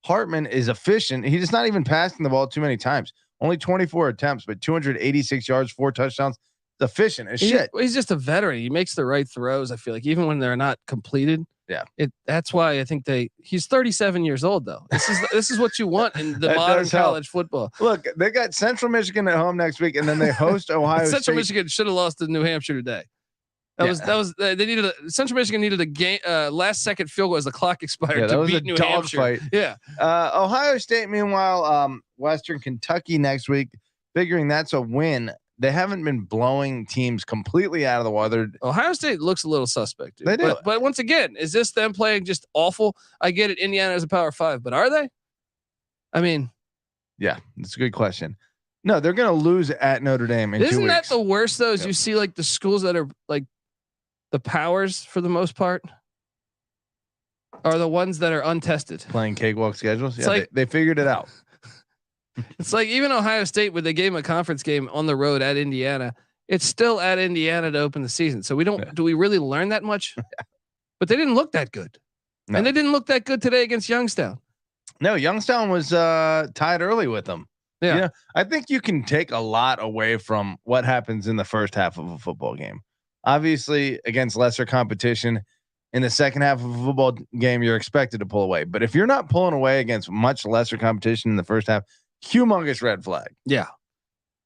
S3: Hartman is efficient. He's just not even passing the ball too many times. Only 24 attempts, but 286 yards, 4 touchdowns. It's efficient as shit.
S1: He's just a veteran. He makes the right throws. I feel like even when they're not completed.
S3: Yeah.
S1: That's why I think he's 37 years old though. This is what you want in the modern college football.
S3: Look, they got Central Michigan at home next week, and then they host Ohio
S1: Central
S3: State.
S1: Michigan should have lost to New Hampshire today. They needed Central Michigan needed a game last second field goal as the clock expired to beat New Hampshire.
S3: Fight.
S1: Yeah.
S3: Ohio State, meanwhile, Western Kentucky next week, figuring that's a win. They haven't been blowing teams completely out of the water.
S1: Ohio State looks a little suspect. Dude.
S3: They do.
S1: But once again, is this them playing just awful? I get it. Indiana is a Power 5, but are they? I mean,
S3: yeah, that's a good question. No, they're going to lose at Notre Dame.
S1: Isn't that the worst though? Is you see like the schools that are like the powers for the most part are the ones that are untested.
S3: Playing cakewalk schedules.
S1: It's
S3: Yeah,
S1: like,
S3: they figured it out.
S1: It's like even Ohio State, when they gave them a conference game on the road at Indiana, it's still at Indiana to open the season. So do we really learn that much? But they didn't look that good. No. And they didn't look that good today against Youngstown.
S3: No, Youngstown was tied early with them.
S1: Yeah.
S3: I think you can take a lot away from what happens in the first half of a football game. Obviously, against lesser competition, in the second half of a football game, you're expected to pull away. But if you're not pulling away against much lesser competition in the first half, humongous red flag.
S1: Yeah.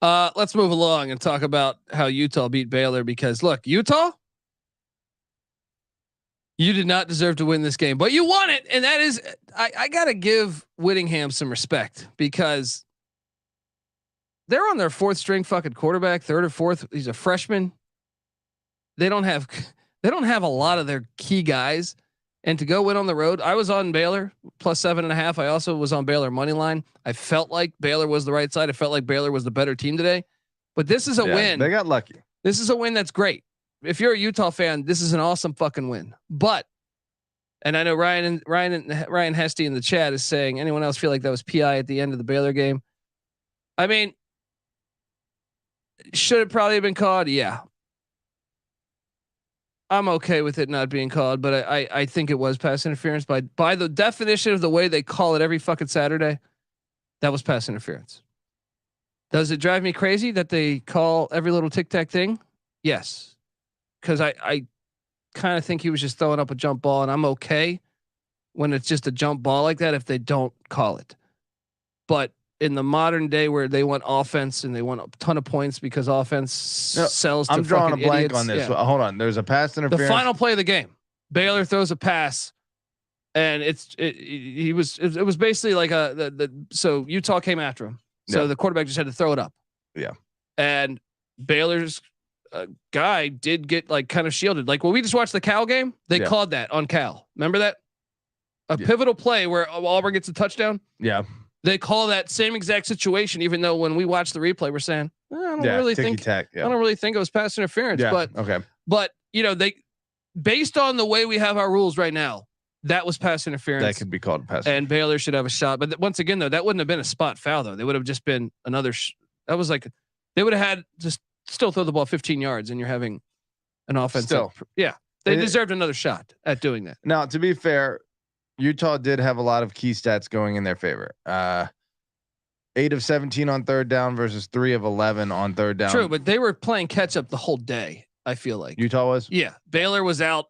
S1: Let's move along and talk about how Utah beat Baylor, because look, Utah, you did not deserve to win this game, but you won it. And that is, I got to give Whittingham some respect, because they're on their 4th string fucking quarterback, 3rd or 4th. He's a freshman. They don't have a lot of their key guys. And to go win on the road, I was on Baylor +7.5. I also was on Baylor money line. I felt like Baylor was the right side. I felt like Baylor was the better team today. But this is a win.
S3: They got lucky.
S1: This is a win that's great. If you're a Utah fan, this is an awesome fucking win. But, and I know Ryan Hesty in the chat is saying, anyone else feel like that was PI at the end of the Baylor game? I mean, should it probably have been called? Yeah. I'm okay with it not being called, but I think it was pass interference by the definition of the way they call it every fucking Saturday. That was pass interference. Does it drive me crazy that they call every little tic tac thing? Yes. Cause I kind of think he was just throwing up a jump ball, and I'm okay when it's just a jump ball like that if they don't call it. But in the modern day where they want offense and they want a ton of points because offense sells to
S3: I'm drawing a blank
S1: idiots.
S3: on this.
S1: Yeah.
S3: Hold on. There's a pass interference.
S1: The final play of the game, Baylor throws a pass, and it was basically like so Utah came after him. So the quarterback just had to throw it up.
S3: Yeah.
S1: And Baylor's guy did get like kind of shielded. Like when we just watched the Cal game, they called that on Cal. Remember that? A pivotal play where Auburn gets a touchdown.
S3: Yeah.
S1: They call that same exact situation, even though when we watch the replay, we're saying, I don't really think it was pass interference, but
S3: okay.
S1: But they, based on the way we have our rules right now, that was pass interference.
S3: That could be called pass.
S1: And Baylor should have a shot. But once again, though, that wouldn't have been a spot foul though. They would have just been another, that was like, they would have had just still throw the ball 15 yards and you're having an offense. They deserved another shot at doing that.
S3: Now, to be fair, Utah did have a lot of key stats going in their favor. 8 of 17 on 3rd down versus 3 of 11 on 3rd down.
S1: True, but they were playing catch up the whole day. I feel like
S3: Utah was.
S1: Yeah, Baylor was out.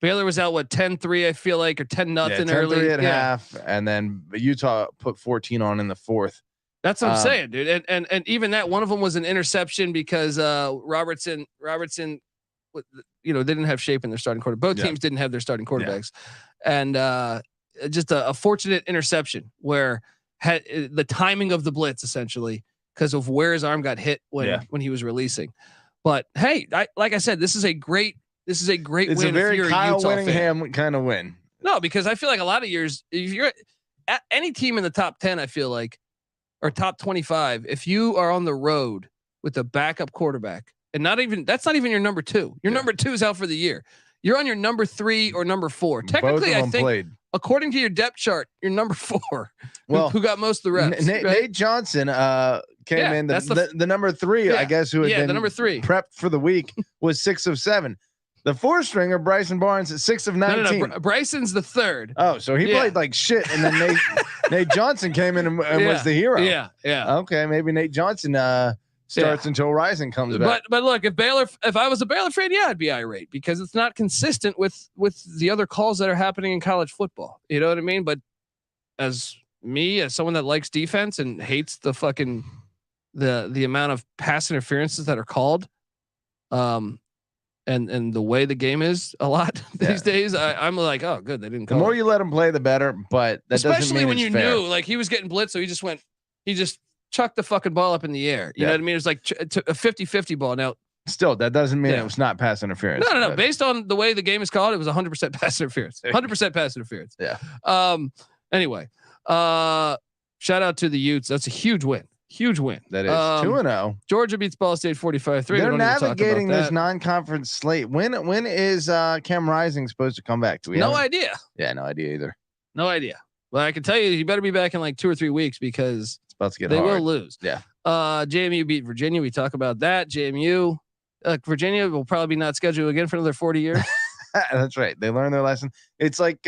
S1: What 10-3? I feel like, or 10-0 early
S3: at half, and then Utah put 14 on in the 4th.
S1: That's what I'm saying, dude. And even that, one of them was an interception because Robertson, they didn't have shape in their starting quarter. Both teams didn't have their starting quarterbacks, and just a fortunate interception where had the timing of the blitz essentially because of where his arm got hit when he was releasing. But hey, like I said, this is a great win. It's
S3: a very Kyle Whittingham kind of win.
S1: No, because I feel like a lot of years, if you're at any team in the top 10, I feel like, or top 25, if you are on the road with a backup quarterback and that's not even your number 2. Your number 2 is out for the year. you're on your number 3 or number 4.
S3: Both
S1: Technically,
S3: of
S1: I
S3: them
S1: think
S3: played.
S1: according to your depth chart, you're number 4.
S3: Well,
S1: who got most of the reps?
S3: Nate Johnson came
S1: Yeah,
S3: in.
S1: that's
S3: The number 3, I guess, who had been
S1: the number 3
S3: prepped for the week was 6 of 7. The 4-stringer Bryson Barnes at 6 of 19.
S1: No. Bryson's the 3rd.
S3: Oh, so he played like shit, and then Nate Johnson came in and was the hero.
S1: Yeah.
S3: Okay, maybe Nate Johnson starts until Rising comes back.
S1: But look, if I was a Baylor fan, I'd be irate because it's not consistent with the other calls that are happening in college football. You know what I mean? But as someone that likes defense and hates the fucking the amount of pass interferences that are called, and the way the game is a lot these days, I'm like, oh, good, they didn't call
S3: the more
S1: it.
S3: you let him play, the better. But that
S1: especially
S3: doesn't mean
S1: when
S3: it's
S1: you
S3: fair.
S1: knew like he was getting blitzed, so he just chucked the fucking ball up in the air. You know what I mean? It was like a 50-50 ball. Now,
S3: still, that doesn't mean it was not pass interference.
S1: No. Based on the way the game is called, it was 100% pass interference. 100% pass interference.
S3: Yeah.
S1: Anyway, shout out to the Utes. That's a huge win. Huge win.
S3: That is 2-0.
S1: Georgia beats Ball State 45-3.
S3: They're navigating this non-conference slate. When is Cam Rising supposed to come back? Do we
S1: no
S3: have
S1: idea.
S3: Yeah, no idea either.
S1: No idea. Well, I can tell you, better be back in like 2 or 3 weeks because
S3: It's about to get
S1: they
S3: hard.
S1: will lose.
S3: Yeah.
S1: JMU beat Virginia. We talk about that. JMU, Virginia will probably not schedule again for another 40 years.
S3: That's right. They learned their lesson. It's like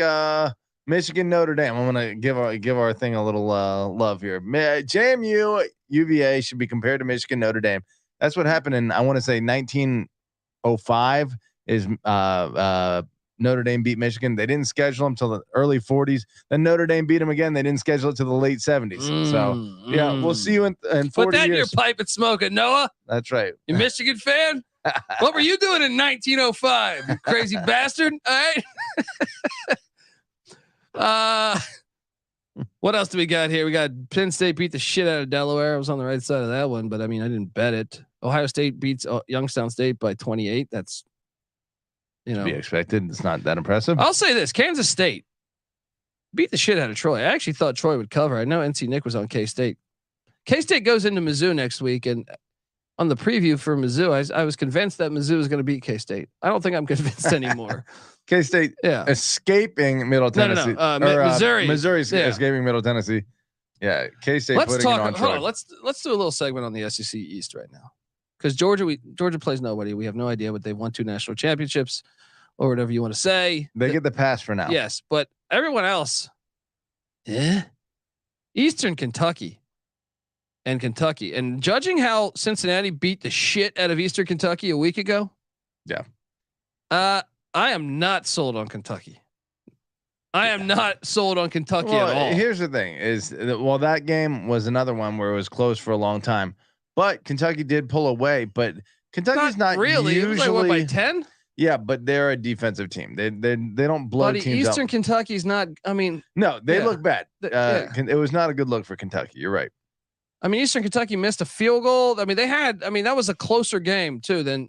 S3: Michigan, Notre Dame. I'm gonna give our thing a little love here. JMU, UVA should be compared to Michigan, Notre Dame. That's what happened in, I want to say 1905 is Notre Dame beat Michigan. They didn't schedule them till the early 40s. Then Notre Dame beat them again. They didn't schedule it till the late 70s. So yeah, we'll see you in 40
S1: Put that
S3: years.
S1: in your pipe and smoke it, Noah.
S3: That's right.
S1: You Michigan fan? What were you doing in 1905? You crazy bastard. All right. What else do we got here? We got Penn State beat the shit out of Delaware. I was on the right side of that one, but I mean, I didn't bet it. Ohio State beats Youngstown State by 28. That's,
S3: To be expected. It's not that impressive.
S1: I'll say this: Kansas State beat the shit out of Troy. I actually thought Troy would cover. I know NC Nick was on K-State. K-State goes into Mizzou next week, and on the preview for Mizzou, I was convinced that Mizzou was going to beat K-State. I don't think I'm convinced anymore.
S3: K-State escaping Middle Tennessee. Missouri's escaping Middle Tennessee. Yeah, K-State.
S1: Let's
S3: putting
S1: talk.
S3: it on
S1: Hold
S3: Troy.
S1: on. Let's do a little segment on the SEC East right now, because Georgia plays nobody. We have no idea what they've won 2 national championships, or whatever you want to say.
S3: They get the pass for now.
S1: Yes, but everyone else, Eastern Kentucky, and judging how Cincinnati beat the shit out of Eastern Kentucky a week ago.
S3: Yeah.
S1: I am not sold on Kentucky. I am not sold on Kentucky at all.
S3: Here's the thing: that game was another one where it was close for a long time, but Kentucky did pull away. But Kentucky's not
S1: really.
S3: Usually,
S1: it was like what, by 10?
S3: Yeah, but they're a defensive team. They don't blow teams
S1: Eastern
S3: up.
S1: Kentucky's not. I mean,
S3: no, they look bad.
S1: It
S3: was not a good look for Kentucky. You're right.
S1: I mean, Eastern Kentucky missed a field goal. I mean, that was a closer game too than.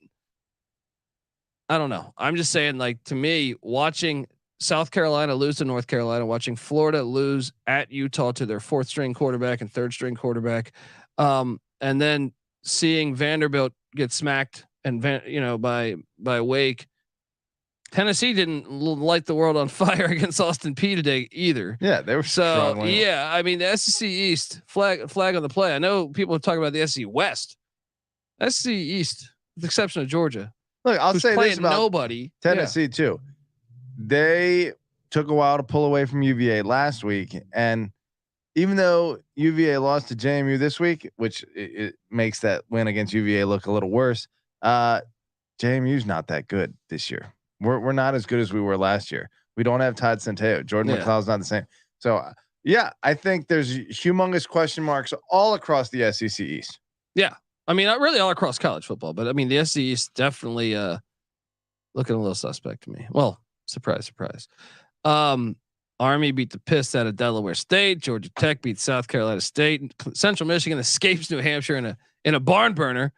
S1: I don't know. I'm just saying, like, to me, watching South Carolina lose to North Carolina, watching Florida lose at Utah to their 4th string quarterback and 3rd string quarterback, and then seeing Vanderbilt get smacked and by Wake. Tennessee didn't light the world on fire against Austin Peay today either.
S3: Yeah, they were struggling.
S1: Yeah, I mean, the SEC East flag on the play. I know people talk about the SEC West, SEC East, with the exception of Georgia.
S3: Look, I'll say this about
S1: nobody.
S3: Tennessee too. They took a while to pull away from UVA last week, and even though UVA lost to JMU this week, which it makes that win against UVA look a little worse, JMU's not that good this year. We're not as good as we were last year. We don't have Todd Centeio. Jordan McLeod's not the same. So yeah, I think there's humongous question marks all across the SEC East. Yeah.
S1: I mean, not really all across college football, but I mean, the SEC is definitely looking a little suspect to me. Well, surprise. Army beat the piss out of Delaware State. Georgia Tech beat South Carolina State. Central Michigan escapes New Hampshire in a barn burner.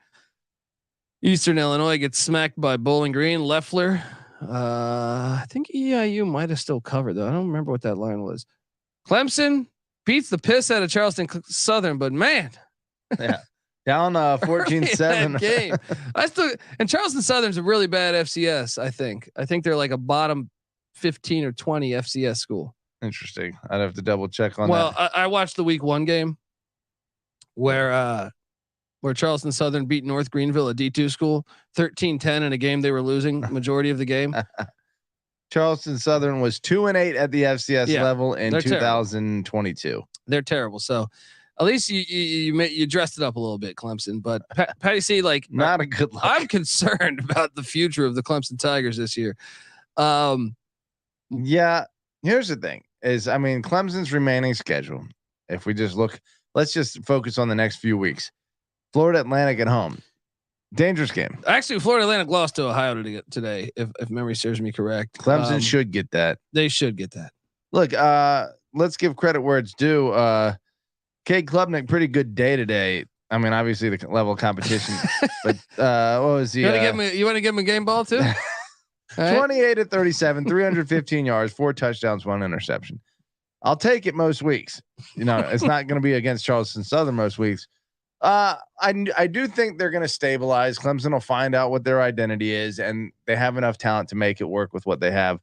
S1: Eastern Illinois gets smacked by Bowling Green. Leffler. I think EIU might have still covered though. I don't remember what that line was. Clemson beats the piss out of Charleston Southern, but man,
S3: yeah. Down 14-7
S1: game. And Charleston Southern's a really bad FCS. I think they're like a bottom 15 or 20 FCS school.
S3: Interesting. I'd have to double check on that.
S1: Well, I watched the week 1 game where Charleston Southern beat North Greenville, a D2 school, 13-10 in a game they were losing majority of the game.
S3: Charleston Southern was 2-8 at the FCS level in 2022.
S1: Terrible. They're terrible. So at least you dressed it up a little bit, Clemson. But Patty C, like,
S3: not a good look.
S1: I'm concerned about the future of the Clemson Tigers this year.
S3: Yeah. Here's the thing: Clemson's remaining schedule. If we just look, let's just focus on the next few weeks. Florida Atlantic at home, dangerous game.
S1: Actually, Florida Atlantic lost to Ohio today, if memory serves me correct.
S3: Clemson should get that.
S1: They should get that.
S3: Look, let's give credit where it's due. Cade Klubnik, pretty good day today. Obviously the level of competition, but what was he?
S1: You want to give him a game ball too?
S3: 28 at 37, 315 yards, 4 touchdowns, 1 interception. I'll take it most weeks. It's not going to be against Charleston Southern most weeks. I do think they're going to stabilize. Clemson will find out what their identity is, and they have enough talent to make it work with what they have.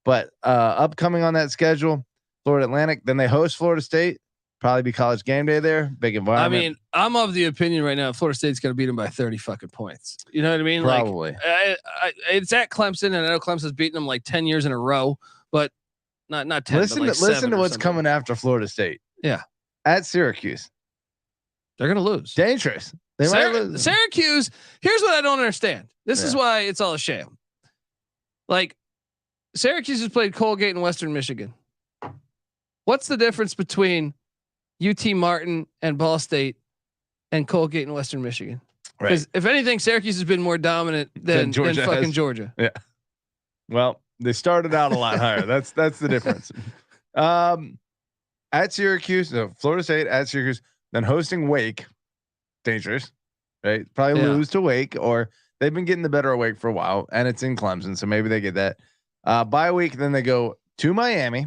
S3: But upcoming on that schedule, Florida Atlantic, then they host Florida State. Probably be College game day there. Big environment.
S1: I'm of the opinion right now Florida State's going to beat them by 30 fucking points. You know what I mean?
S3: Probably.
S1: Like, it's at Clemson, and I know Clemson's beaten them like 10 years in a row, but not 10.
S3: Listen to what's coming after Florida State.
S1: Yeah,
S3: at Syracuse,
S1: they're going to lose.
S3: Dangerous. They might lose.
S1: Syracuse. Here's what I don't understand. This is why it's all a sham. Like, Syracuse has played Colgate and Western Michigan. What's the difference between UT Martin and Ball State and Colgate and Western Michigan? Because if anything, Syracuse has been more dominant than fucking Georgia.
S3: Yeah. Well, they started out a lot higher. That's the difference. At Syracuse, Florida State at Syracuse, then hosting Wake, dangerous, right? Probably lose to Wake, or they've been getting the better of Wake for a while, and it's in Clemson, so maybe they get that. Bye week, then they go to Miami.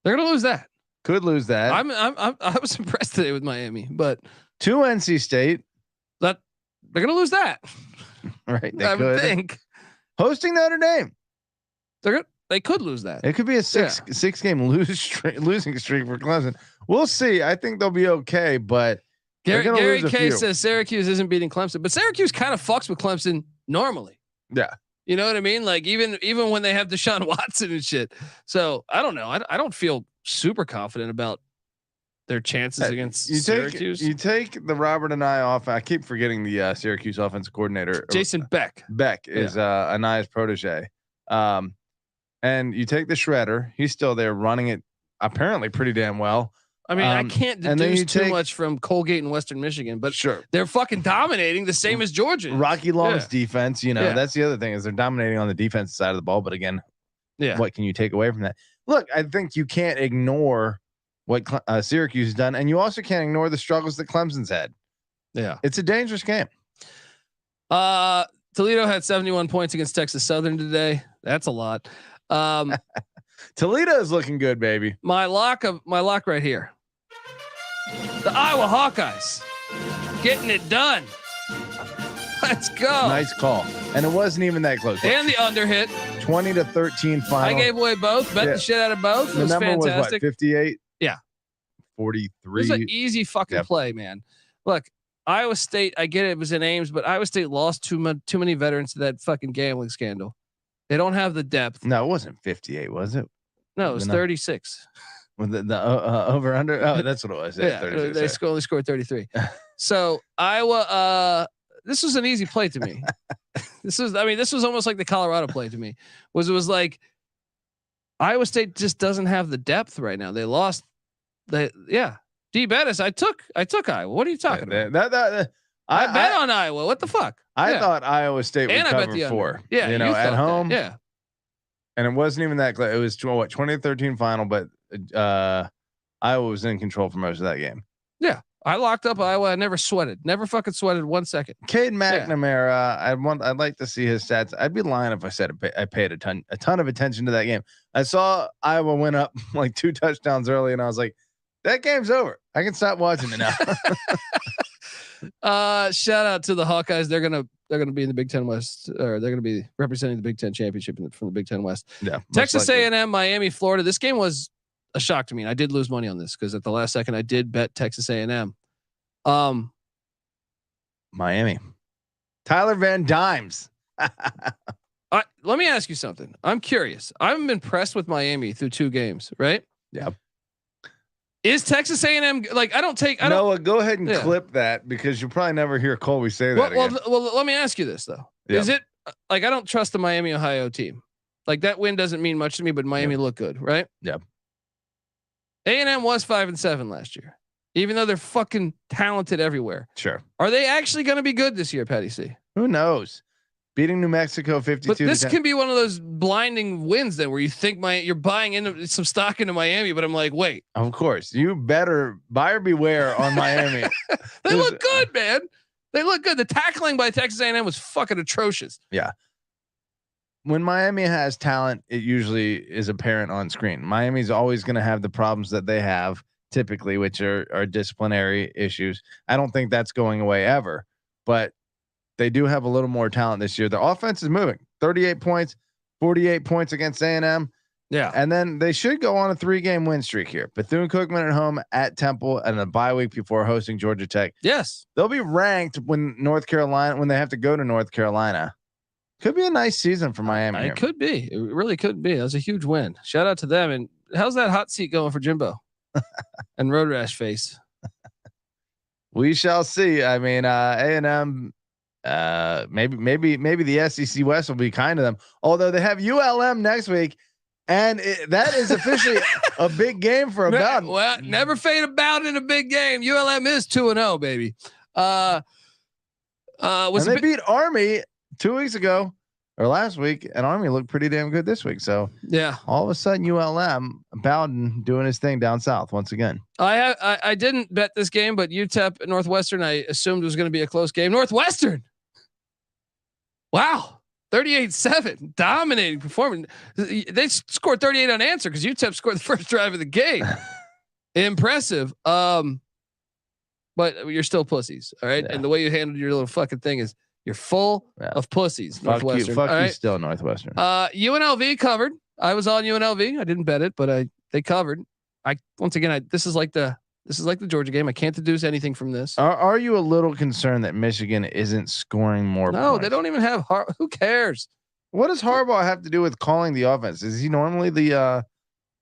S1: They're gonna lose that.
S3: Could lose that.
S1: I was impressed today with Miami, but
S3: to NC State,
S1: that they're gonna lose that.
S3: Right? They
S1: I
S3: could.
S1: would think
S3: Hosting Notre Dame,
S1: they could lose that.
S3: It could be a six game losing streak for Clemson. We'll see. I think they'll be okay, but
S1: Gary K says Syracuse isn't beating Clemson, but Syracuse kind of fucks with Clemson normally.
S3: Yeah.
S1: You know what I mean? Like even when they have Deshaun Watson and shit. So I don't know. I don't feel super confident about their chances against Syracuse.
S3: You take the Robert and I off. I keep forgetting the Syracuse offensive coordinator.
S1: Jason Beck.
S3: Beck is Anaya's protege. And you take the shredder. He's still there running it apparently pretty damn well.
S1: I can't deduce too much from Colgate and Western Michigan, but they're fucking dominating the same as Georgia.
S3: Rocky Long's defense, that's the other thing is they're dominating on the defensive side of the ball. But again, what can you take away from that? Look, I think you can't ignore what Syracuse has done, and you also can't ignore the struggles that Clemson's had. Yeah, it's a dangerous game.
S1: Toledo had 71 points against Texas Southern today. That's a lot.
S3: Toledo is looking good, baby.
S1: My lock right here. The Iowa Hawkeyes getting it done. Let's go.
S3: Nice call. And it wasn't even that close.
S1: And the under hit.
S3: 20-13 final.
S1: I gave away both. Bet the shit out of both. It was fantastic.
S3: Was what, 58?
S1: Yeah.
S3: 43.
S1: It was an easy fucking play, man. Look, Iowa State, I get it was in Ames, but Iowa State lost too many veterans to that fucking gambling scandal. They don't have the depth.
S3: No, it wasn't 58, was it?
S1: No, it was 36.
S3: With the over under. Oh, that's what it was.
S1: Yeah, they only scored 33. So Iowa. This was an easy play to me. This was almost like the Colorado play to me. It was like Iowa State just doesn't have the depth right now. They lost. D Bettis. I took Iowa. What are you talking about? I bet on Iowa. What the fuck?
S3: I thought Iowa State would cover 4.
S1: Yeah,
S3: at home.
S1: That. Yeah.
S3: And it wasn't even that close. It was 20-13 final, but Iowa was in control for most of that game.
S1: Yeah. I locked up Iowa. I never fucking sweated 1 second.
S3: Cade McNamara. I'd like to see his stats. I'd be lying if I said I paid a ton of attention to that game. I saw Iowa went up like 2 touchdowns early, and I was like, that game's over. I can stop watching it now.
S1: Shout out to the Hawkeyes. They're gonna be in the Big Ten West, or they're gonna be representing the Big Ten championship from the Big Ten West.
S3: Yeah.
S1: Texas A&M, Miami, Florida. This game was a shock to me. I did lose money on this because at the last second I did bet Texas A&M.
S3: Miami. Tyler Van Dimes.
S1: Let me ask you something. I'm curious. I'm impressed with Miami through 2 games, right?
S3: Yeah.
S1: Is Texas A&M like? I don't.
S3: Noah, go ahead and clip that because you'll probably never hear Colby say that again.
S1: Well, let me ask you this though. Yeah. Is it like I don't trust the Miami Ohio team? Like that win doesn't mean much to me, but Miami looked good, right?
S3: Yeah.
S1: A&M was 5-7 last year, even though they're fucking talented everywhere.
S3: Sure.
S1: Are they actually going to be good this year, Patty C?
S3: Who knows? Beating New Mexico 52.
S1: But this can be one of those blinding wins then, where you think you're buying into some stock into Miami, but I'm like, wait.
S3: Of course, you better buyer beware on Miami.
S1: They look good, man. They look good. The tackling by Texas A&M was fucking atrocious.
S3: Yeah. When Miami has talent, it usually is apparent on screen. Miami's always going to have the problems that they have typically, which are disciplinary issues. I don't think that's going away ever, but they do have a little more talent this year. Their offense is moving. 38 points, 48 points against A&M.
S1: Yeah.
S3: And then they should go on a 3-game win streak here. Bethune-Cookman at home, at Temple, and a bye week before hosting Georgia Tech.
S1: Yes.
S3: They'll be ranked when they have to go to North Carolina. Could be a nice season for Miami.
S1: It could be. It really could be. That was a huge win. Shout out to them. And how's that hot seat going for Jimbo and Road Rash Face?
S3: We shall see. I mean, A&M, maybe the SEC West will be kind to them. Although they have ULM next week, and that is officially a big game for a Bowden.
S1: Well, never fade a Bowden in a big game. ULM is 2-0, baby.
S3: And they beat Army 2 weeks ago or last week, and Army looked pretty damn good this week. So
S1: yeah,
S3: all of a sudden ULM Bowden doing his thing down south once again.
S1: I didn't bet this game, but UTEP Northwestern I assumed was going to be a close game. Northwestern. Wow. 38-7, dominating performance. They scored 38 unanswered because UTEP scored the first drive of the game. Impressive. But you're still pussies. All right. Yeah. And the way you handled your little fucking thing is you're full of pussies. Northwestern.
S3: Fuck you still, Northwestern.
S1: UNLV covered. I was on UNLV. I didn't bet it, but they covered. This is like the Georgia game. I can't deduce anything from this.
S3: Are you a little concerned that Michigan isn't scoring more points?
S1: No, they don't even have who cares?
S3: What does Harbaugh have to do with calling the offense? Is he normally the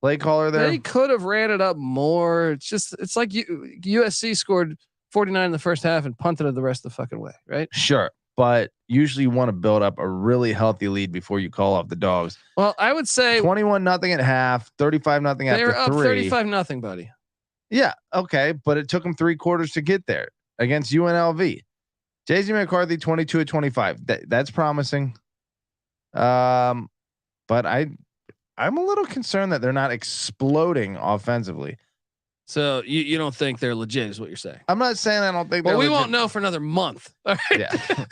S3: play caller there?
S1: They could have ran it up more. It's like USC scored 49 in the first half and punted it the rest of the fucking way, right?
S3: Sure. But usually you want to build up a really healthy lead before you call off the dogs.
S1: Well, I would say
S3: 21-0 at half, 35-0 after 3.
S1: They were up 35-0 buddy.
S3: Yeah, okay, but it took them 3 quarters to get there against UNLV. JC McCarthy 22-25. That's promising. But I'm a little concerned that they're not exploding offensively.
S1: So you don't think they're legit, is what you're saying?
S3: I'm not saying I don't think.
S1: Well, we
S3: legit.
S1: won't know for another month. All right?
S3: Yeah,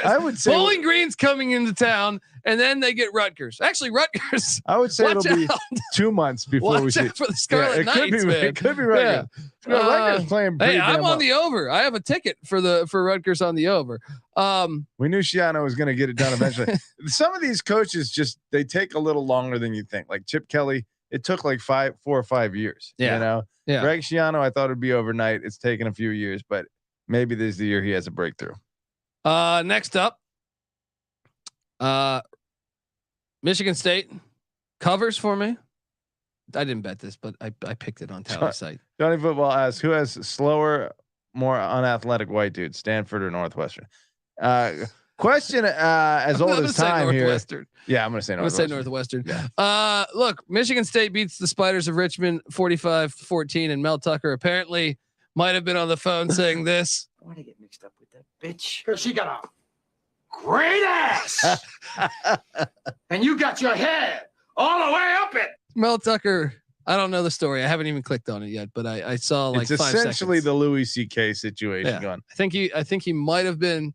S3: I would say
S1: Bowling Green's coming into town, and then they get Rutgers. Actually, Rutgers.
S3: I would say it'll be 2 months before we see
S1: for the Scarlet Knights.
S3: It could be Rutgers. Yeah. Rutgers playing.
S1: Hey, I'm on the over. I have a ticket for Rutgers on the over.
S3: We knew Shiano was going to get it done eventually. Some of these coaches they take a little longer than you think. Like Chip Kelly, it took like 4 or 5 years.
S1: Yeah.
S3: You know.
S1: Yeah.
S3: Greg Schiano, I thought it'd be overnight. It's taken a few years, but maybe this is the year he has a breakthrough.
S1: Next up, Michigan State covers for me. I didn't bet this, but I picked it on Tally site.
S3: Johnny Football asks, who has slower, more unathletic white dudes, Stanford or Northwestern? Question as old as time here. Yeah, I'm going to say
S1: Northwestern.
S3: Yeah.
S1: Look, Michigan State beats the Spiders of Richmond 45-14, and Mel Tucker apparently might have been on the phone saying this.
S8: Why did I get mixed up with that bitch? Because she got a great ass, and you got your head all the way up it.
S1: Mel Tucker. I don't know the story. I haven't even clicked on it yet, but I saw like
S3: it's
S1: 5
S3: essentially
S1: seconds.
S3: the Louis C.K. situation
S1: Yeah.
S3: going.
S1: I think he might have been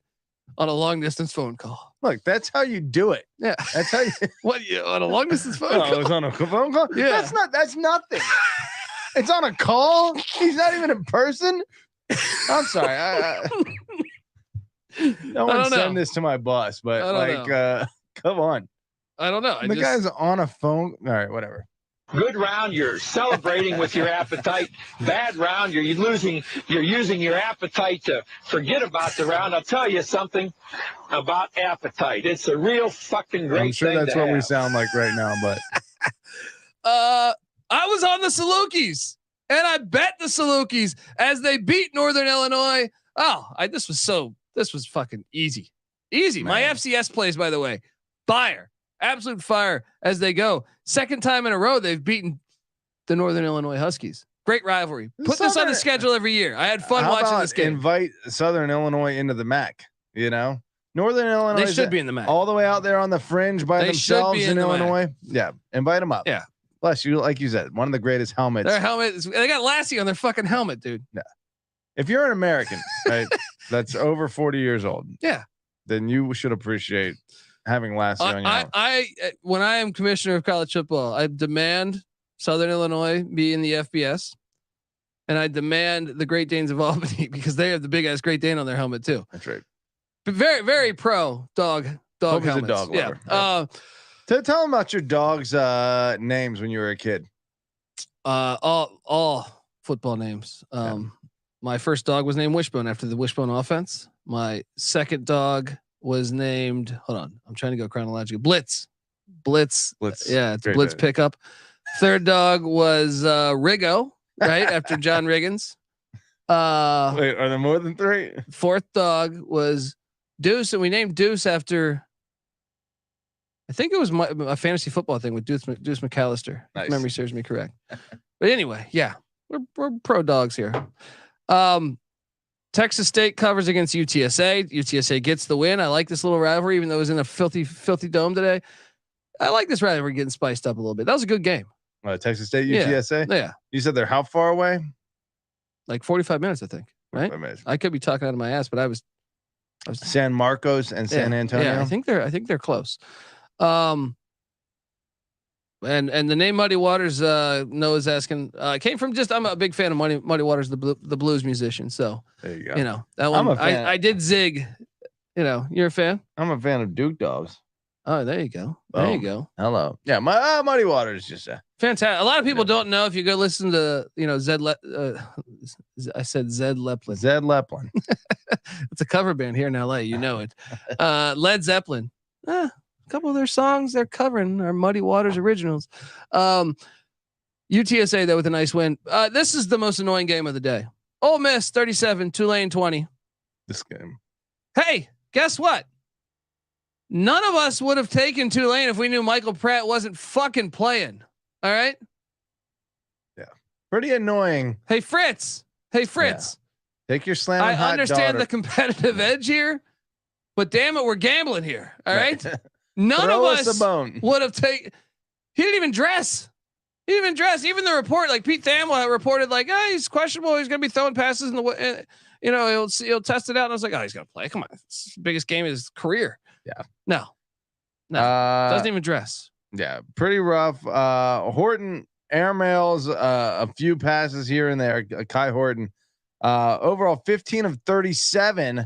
S1: on a long distance phone call.
S3: Look, that's how you do it.
S1: Yeah,
S3: that's how you.
S1: On a long distance phone call?
S3: It was on a phone call.
S1: Yeah,
S3: that's nothing. It's on a call. He's not even in person. I'm sorry. I don't send this to my boss, but come on.
S1: I don't know.
S3: The guy's on a phone. All right, whatever.
S9: Good round, you're celebrating with your appetite. Bad round, you're using your appetite to forget about the round. I'll tell you something about appetite. It's a real fucking great thing.
S3: I'm sure that's what we sound like right now, but
S1: I was on the Salukis and I bet the Salukis as they beat Northern Illinois. This was fucking easy. Man. My FCS plays, by the way, fire. Absolute fire as they go. Second time in a row they've beaten the Northern Illinois Huskies. Great rivalry. Put this on the schedule every year. I had fun watching this game.
S3: Invite Southern Illinois into the MAC. Northern Illinois.
S1: They should be in the MAC.
S3: All the way out there on the fringe by themselves in Illinois. MAC. Yeah, invite them up.
S1: Yeah.
S3: Plus, like you said, one of the greatest helmets.
S1: Their helmet. They got Lassie on their fucking helmet, dude.
S3: Yeah. If you're an American, right, that's over 40 years old.
S1: Yeah.
S3: Then you should appreciate having Lassie on your
S1: when I am commissioner of college football, I demand Southern Illinois be in the FBS, and I demand the Great Danes of Albany because they have the big ass Great Dane on their helmet too.
S3: That's right.
S1: But very, very pro dog helmets.
S3: A dog lover.
S1: Yeah.
S3: Tell them about your dog's names when you were a kid.
S1: All football names. My first dog was named Wishbone after the Wishbone offense. My second dog was named, hold on, I'm trying to go chronologically. Blitz. Yeah, it's a Blitz pickup. Third dog was Riggo, right? After John Riggins.
S3: Wait, are there more than 3?
S1: Fourth dog was Deuce, and we named Deuce after, I think it was a fantasy football thing with Deuce McAllister. Nice. If memory serves me correct. But anyway, yeah, we're pro dogs here. Texas State covers against UTSA. UTSA gets the win. I like this little rivalry, even though it was in a filthy dome today. I like this rivalry getting spiced up a little bit. That was a good game.
S3: Texas State, UTSA?
S1: Yeah.
S3: You said they're how far away?
S1: Like 45 minutes, I think. Right? I could be talking out of my ass, but I was
S3: San Marcos and San Antonio.
S1: Yeah, I think they're close. And the name Muddy Waters, Noah's asking, came from I'm a big fan of Muddy Waters, the blues musician. So
S3: there you go.
S1: That one, I did zig. You're a fan.
S3: I'm a fan of Duke Dogs.
S1: Oh, there you go. There you go.
S3: Hello. Yeah, my Muddy Waters just
S1: fantastic. A lot of people don't know. If you go listen to I said Zed Leplin.
S3: Zed Leplin.
S1: It's a cover band here in LA. You know it. Led Zeppelin. A couple of their songs they're covering are Muddy Waters originals. UTSA though with a nice win. This is the most annoying game of the day. Ole Miss 37, Tulane 20.
S3: This game.
S1: Hey, guess what? None of us would have taken Tulane if we knew Michael Pratt wasn't fucking playing. All right.
S3: Yeah. Pretty annoying.
S1: Hey Fritz. Yeah.
S3: Take your slam.
S1: I understand the competitive edge here, but damn it, we're gambling here. All right. None of us would have taken. He didn't even dress. Even the report, like Pete Thamel reported, like, he's questionable. He's going to be throwing passes in the way. He'll test it out. And I was like, he's going to play. Come on, it's the biggest game of his career.
S3: Yeah.
S1: No. Doesn't even dress.
S3: Yeah, pretty rough. Horton airmails a few passes here and there. Kai Horton, overall 15 of 37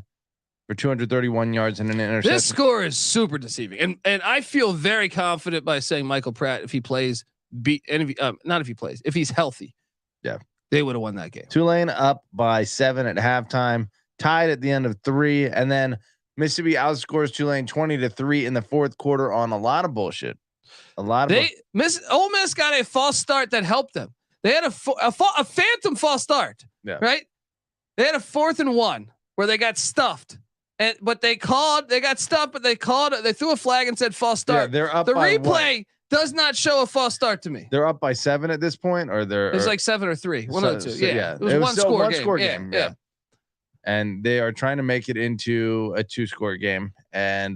S3: for 231 yards and an interception.
S1: This score is super deceiving, and I feel very confident by saying Michael Pratt, if he plays, if he's healthy,
S3: yeah,
S1: they would have won that game.
S3: Tulane up by 7 at halftime, tied at the end of 3, and then Mississippi outscores Tulane 20-3 in the fourth quarter on a lot of bullshit. Ole Miss got a false start that helped them. They had a phantom false start. Yeah. Right. They had a 4th and 1 where they got stuffed, but they got stuffed, but they threw a flag and said false start. Yeah, they're up. The replay does not show a false start to me. They're up by 7 at this point, or it's like 7 or 3. One of the two. Yeah. It was one score game. Yeah. And they are trying to make it into a 2-score game, and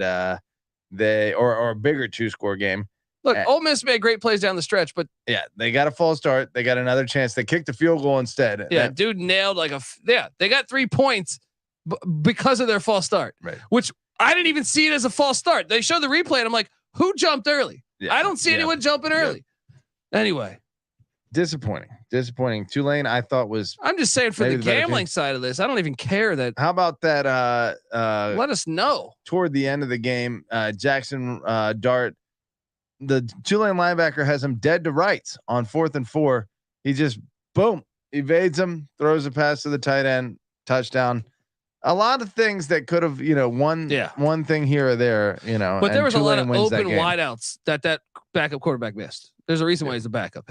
S3: they or a bigger 2-score game. Look, Ole Miss made great plays down the stretch, but yeah, they got a false start. They got another chance. They kicked the field goal instead. Yeah, dude nailed they got 3 points because of their false start, right? Which I didn't even see it as a false start. They showed the replay, and I'm like, who jumped early? Yeah, I don't see anyone jumping early. Yeah. Anyway, Disappointing. Tulane, I thought was.
S1: I'm just saying for the gambling side of this, I don't even care that.
S3: How about that?
S1: Let us know.
S3: Toward the end of the game, Jackson Dart, the Tulane linebacker has him dead to rights on 4th and 4. He just boom evades him, throws a pass to the tight end, touchdown. A lot of things that could have, one thing here or there,
S1: But there was Tulane a lot of open wideouts that backup quarterback missed. There's a reason why he's the backup.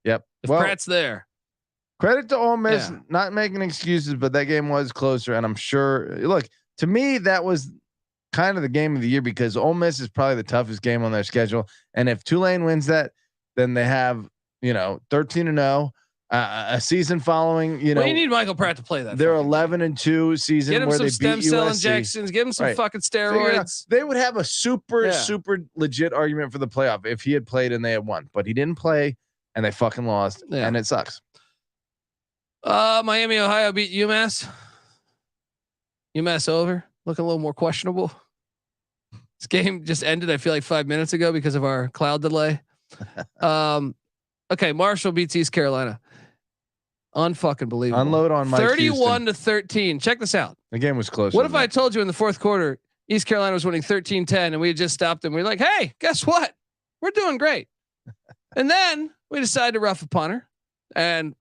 S3: Yep.
S1: If Pratt's there.
S3: Credit to Ole Miss, not making excuses, but that game was closer, and I'm sure. Look, to me, that was kind of the game of the year because Ole Miss is probably the toughest game on their schedule, and if Tulane wins that, then they have 13-0, a season following.
S1: You need Michael Pratt to play that.
S3: They're 11-2 season.
S1: Get him
S3: where
S1: some
S3: they
S1: stem
S3: beat
S1: cell
S3: USC.
S1: injections. Give him some fucking steroids.
S3: They would have a super legit argument for the playoff if he had played and they had won, but he didn't play. And they fucking lost, and it sucks.
S1: Miami, Ohio beat UMass. UMass over, looking a little more questionable. This game just ended, I feel like 5 minutes ago because of our cloud delay. Okay, Marshall beats East Carolina. Unfucking believable.
S3: Unload on Mike
S1: 31-13. Check this out.
S3: The game was close.
S1: What if I told you in the fourth quarter East Carolina was winning 13-10 and we had just stopped them? We're like, hey, guess what? We're doing great. And then we decided to rough a punter, and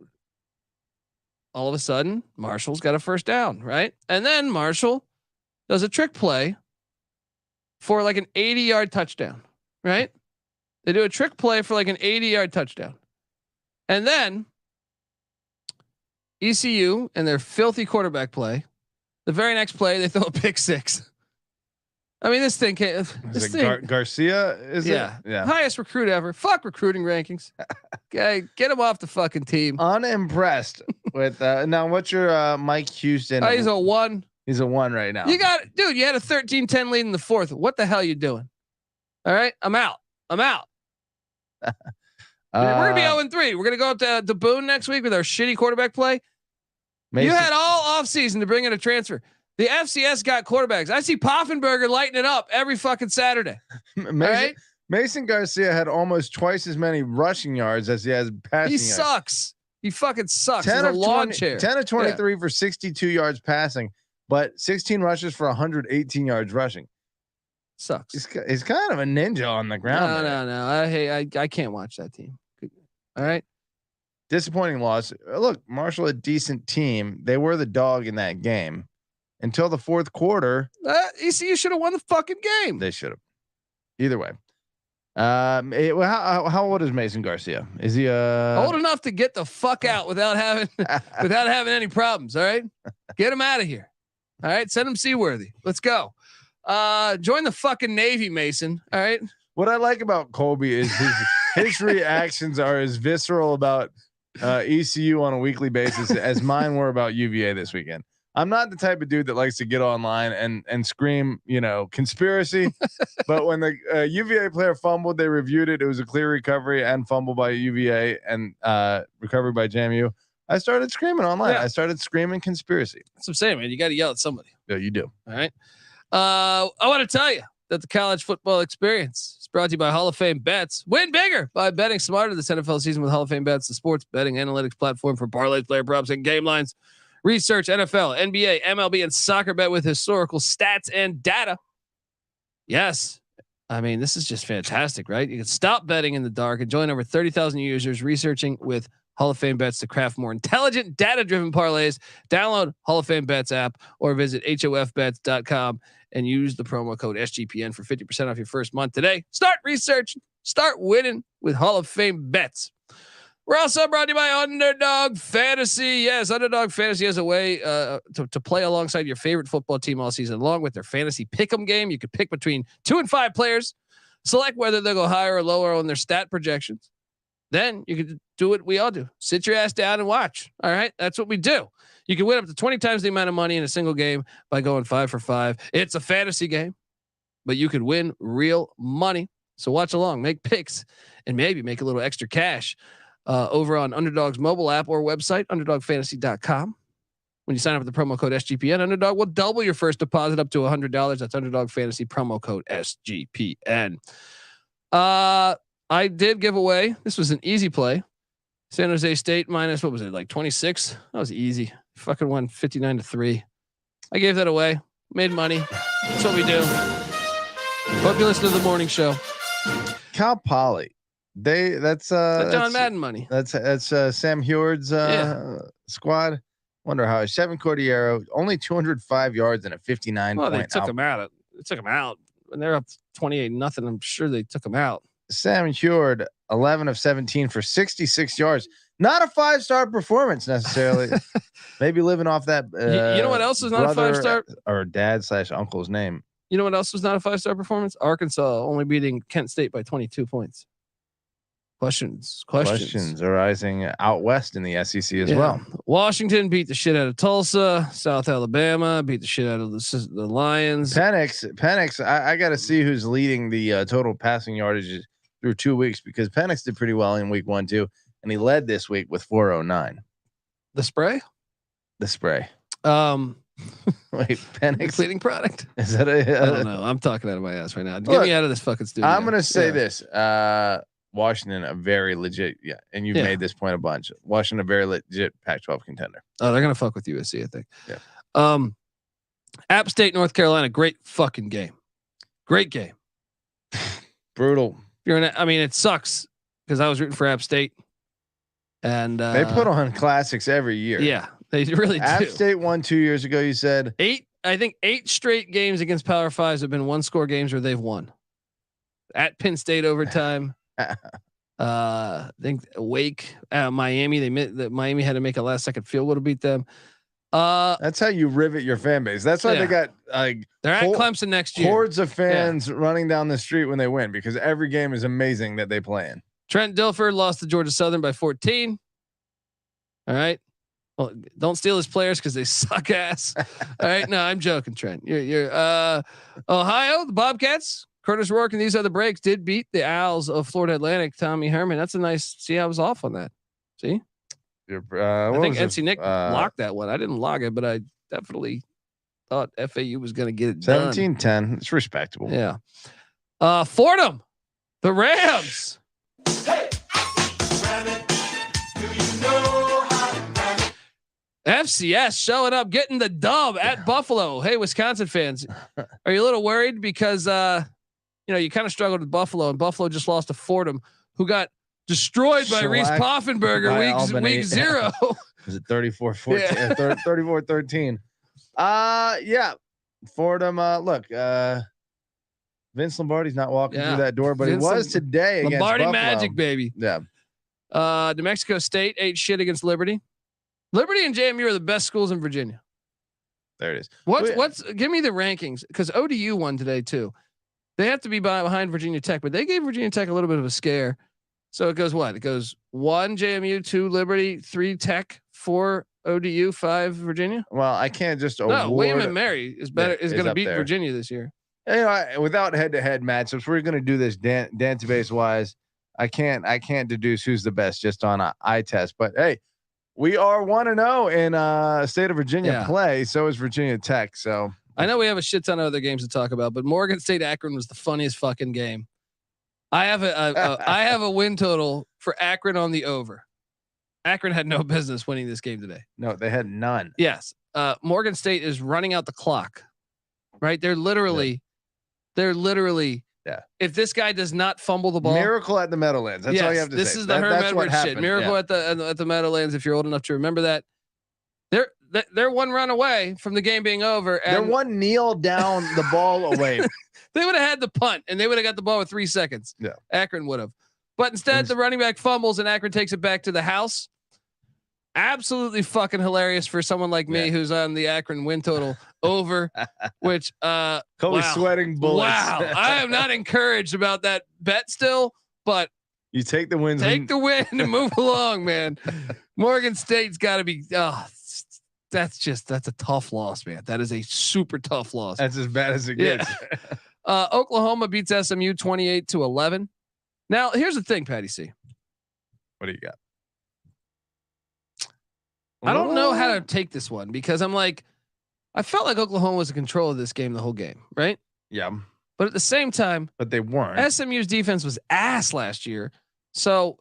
S1: all of a sudden, Marshall's got a first down, right? And then Marshall does a trick play for like an 80-yard touchdown, right? They do a trick play for like an 80-yard touchdown. And then ECU and their filthy quarterback play, the very next play, they throw a pick six. I mean, this thing can't.
S3: Garcia is it?
S1: Yeah. Highest recruit ever. Fuck recruiting rankings. Okay, get him off the fucking team.
S3: Unimpressed with now. What's your Mike Houston?
S1: He's a 1.
S3: He's a 1 right now.
S1: You got it, dude. You had a 13-10 lead in the fourth. What the hell are you doing? All right, I'm out. We're gonna be 0-3. We're gonna go up to Boone next week with our shitty quarterback play. Mason. You had all offseason to bring in a transfer. The FCS got quarterbacks. I see Poffenberger lighting it up every fucking Saturday.
S3: Mason Garcia had almost twice as many rushing yards as he has passing yards.
S1: He sucks. He fucking sucks. 10 of
S3: 23 for 62 yards passing, but 16 rushes for 118 yards rushing.
S1: Sucks.
S3: He's kind of a ninja on the ground.
S1: No. I can't watch that team. All right.
S3: Disappointing loss. Look, Marshall, a decent team. They were the dog in that game. Until the fourth quarter,
S1: ECU should have won the fucking game.
S3: They should have. Either way, how old is Mason Garcia? Is he
S1: old enough to get the fuck out without having any problems? All right, get him out of here. All right, send him seaworthy. Let's go. Join the fucking Navy, Mason. All right.
S3: What I like about Colby is his reactions are as visceral about ECU on a weekly basis as mine were about UVA this weekend. I'm not the type of dude that likes to get online and scream, conspiracy. But when the UVA player fumbled, they reviewed it. It was a clear recovery and fumble by UVA and recovery by JMU. I started screaming online. I started screaming conspiracy.
S1: That's what I'm saying, man. You got to yell at somebody.
S3: Yeah, you do.
S1: All right. I want to tell you that the college football experience is brought to you by Hall of Fame Bets. Win bigger by betting smarter this NFL season with Hall of Fame Bets, the sports betting analytics platform for parlays, player props, and game lines. Research NFL, NBA, MLB, and soccer bet with historical stats and data. Yes. I mean, this is just fantastic, right? You can stop betting in the dark and join over 30,000 users researching with Hall of Fame Bets to craft more intelligent, data-driven parlays. Download Hall of Fame Bets app or visit hofbets.com and use the promo code SGPN for 50% off your first month today. Start researching, start winning with Hall of Fame Bets. We're also brought to you by Underdog Fantasy. Yes, Underdog Fantasy has a way to play alongside your favorite football team all season long with their fantasy pick'em game. You can pick between 2 and 5 players, select whether they'll go higher or lower on their stat projections. Then you can do what we all do. Sit your ass down and watch. All right. That's what we do. You can win up to 20 times the amount of money in a single game by going 5 for 5. It's a fantasy game, but you could win real money. So watch along, make picks, and maybe make a little extra cash over on Underdog's mobile app or website, underdogfantasy.com. When you sign up with the promo code SGPN, Underdog will double your first deposit up to $100. That's Underdog Fantasy promo code SGPN. I did give away, this was an easy play, San Jose State minus, what was it, like 26? That was easy. Fucking won 59-3. I gave that away. Made money. That's what we do. Hope you listen to the morning show.
S3: Cal Poly. That's
S1: John Madden money.
S3: That's Sam Heward's squad. Wonder how Seven Cordillero only 205 yards and a 59.
S1: Well, they took him out. They took him out when they're up 28-0. I'm sure they took him out.
S3: Sam Heward 11 of 17 for 66 yards. Not a 5-star performance necessarily. Maybe living off that.
S1: You know what else was not a 5-star?
S3: Or dad/uncle's name.
S1: You know what else was not a 5-star performance? Arkansas only beating Kent State by 22 points. Questions arising out west in the SEC as well. Washington beat the shit out of Tulsa. South Alabama beat the shit out of the Lions.
S3: Penix. I got to see who's leading the total passing yardage through 2 weeks, because Penix did pretty well in week 1 too, and he led this week with 409.
S1: The spray.
S3: Wait, Penix
S1: leading product.
S3: Is that
S1: I don't know. I'm talking out of my ass right now. Get me out of this fucking studio.
S3: I'm gonna say this. Washington, a very legit, and you've made this point a bunch. Washington, a very legit Pac-12 contender.
S1: Oh, they're gonna fuck with USC, I think.
S3: Yeah.
S1: App State, North Carolina, great fucking game. Great game.
S3: Brutal.
S1: It sucks because I was rooting for App State, and
S3: they put on classics every year.
S1: Yeah, they really do.
S3: App State won 2 years ago. You said
S1: 8. I think 8 straight games against Power Fives have been 1-score games where they've won. At Penn State overtime. I think Wake, Miami. Miami had to make a last-second field goal to beat them.
S3: That's how you rivet your fan base. That's why they got
S1: they're at Clemson next year.
S3: Hordes of fans running down the street when they win, because every game is amazing that they play in.
S1: Trent Dilfer lost to Georgia Southern by 14. All right. Well, don't steal his players because they suck ass. All right. No, I'm joking, Trent. You're Ohio, the Bobcats. Curtis Rourke and these other breaks did beat the Owls of Florida Atlantic. Tommy Herman. That's a nice. See, I was off on that. See, I think NC Nick locked that one. I didn't log it, but I definitely thought FAU was going to get it
S3: 17-10. It's respectable.
S1: Yeah. Fordham, the Rams.
S7: Hey, Rabbit, do you know how to rabbit?
S1: FCS showing up, getting the dub at Buffalo. Hey, Wisconsin fans, are you a little worried because you kind of struggled with Buffalo, and Buffalo just lost to Fordham, who got destroyed by Reese Poffenberger week 0.
S3: Was it 34-14? 34-13. Yeah. Fordham. Look, Vince Lombardi's not walking through that door, but he was today against
S1: Lombardi
S3: Buffalo.
S1: Magic, baby.
S3: Yeah.
S1: New Mexico State ate shit against Liberty. Liberty and JMU are the best schools in Virginia.
S3: There it is.
S1: Give me the rankings, because ODU won today too. They have to be behind Virginia Tech, but they gave Virginia Tech a little bit of a scare. So it goes what? It goes 1 JMU, 2 Liberty, 3 Tech, 4 ODU, 5 Virginia.
S3: Well, I can't just
S1: William and Mary is better. Is going to beat Virginia this year.
S3: Without head-to-head matchups, we're going to do this database wise. I can't deduce who's the best just on an eye test. But hey, we are 1-0 in state of Virginia play. So is Virginia Tech. So
S1: I know we have a shit ton of other games to talk about, but Morgan State Akron was the funniest fucking game. I have a win total for Akron on the over. Akron had no business winning this game today.
S3: No, they had none.
S1: Yes. Morgan State is running out the clock, right? They're literally. If this guy does not fumble the ball,
S3: miracle at the Meadowlands. That's all you have to say.
S1: This is the Herm Edwards shit. Miracle at the Meadowlands. If you're old enough to remember that, they're one run away from the game being over. And
S3: they're one kneel down the ball away.
S1: They would have had the punt, and they would have got the ball with 3 seconds.
S3: Yeah,
S1: Akron would have. But instead, the running back fumbles, and Akron takes it back to the house. Absolutely fucking hilarious for someone like me who's on the Akron win total over, which
S3: Colby's sweating bullets.
S1: Wow, I am not encouraged about that bet still, but
S3: you take the win.
S1: Take the win and move along, man. Morgan State's got to be. That's a tough loss, man. That is a super tough loss.
S3: That's as bad as it gets.
S1: Oklahoma beats SMU 28-11. Now, here's the thing, Patty C.
S3: What do you got?
S1: I don't know how to take this one, because I'm like, I felt like Oklahoma was in control of this game the whole game, right?
S3: Yeah.
S1: But at the same time,
S3: but they weren't.
S1: SMU's defense was ass last year. So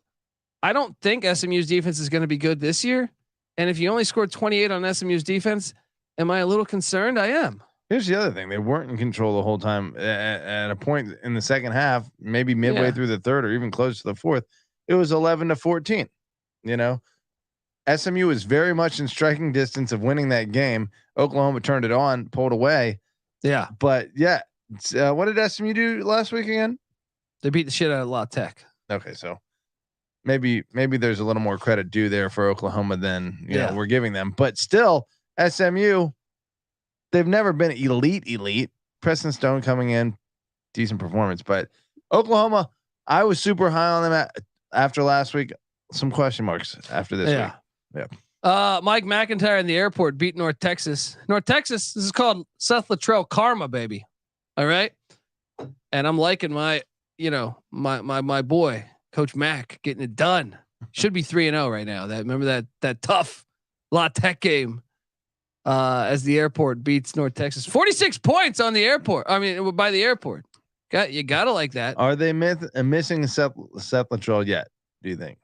S1: I don't think SMU's defense is going to be good this year. And if you only scored 28 on SMU's defense, am I a little concerned? I am.
S3: Here's the other thing. They weren't in control the whole time. At a point in the second half, maybe midway through the third or even close to the fourth, it was 11-14. You know, SMU was very much in striking distance of winning that game. Oklahoma turned it on, pulled away.
S1: Yeah.
S3: But yeah, what did SMU do last week again?
S1: They beat the shit out of La Tech.
S3: Okay. So maybe there's a little more credit due there for Oklahoma than you know, we're giving them, but still SMU, they've never been elite. Preston Stone coming in, decent performance, but Oklahoma, I was super high on them after last week. Some question marks after this week. Yeah.
S1: Mike McIntyre in the airport beat North Texas. North Texas, this is called Seth Luttrell karma, baby. All right. And I'm liking my boy, Coach Mac, getting it done. Should be 3-0 right now. Remember that tough La Tech game as the airport beats North Texas. 46 points on the airport. I mean, by the airport. You gotta like that.
S3: Are they missing Seth Luttrell yet? Do you think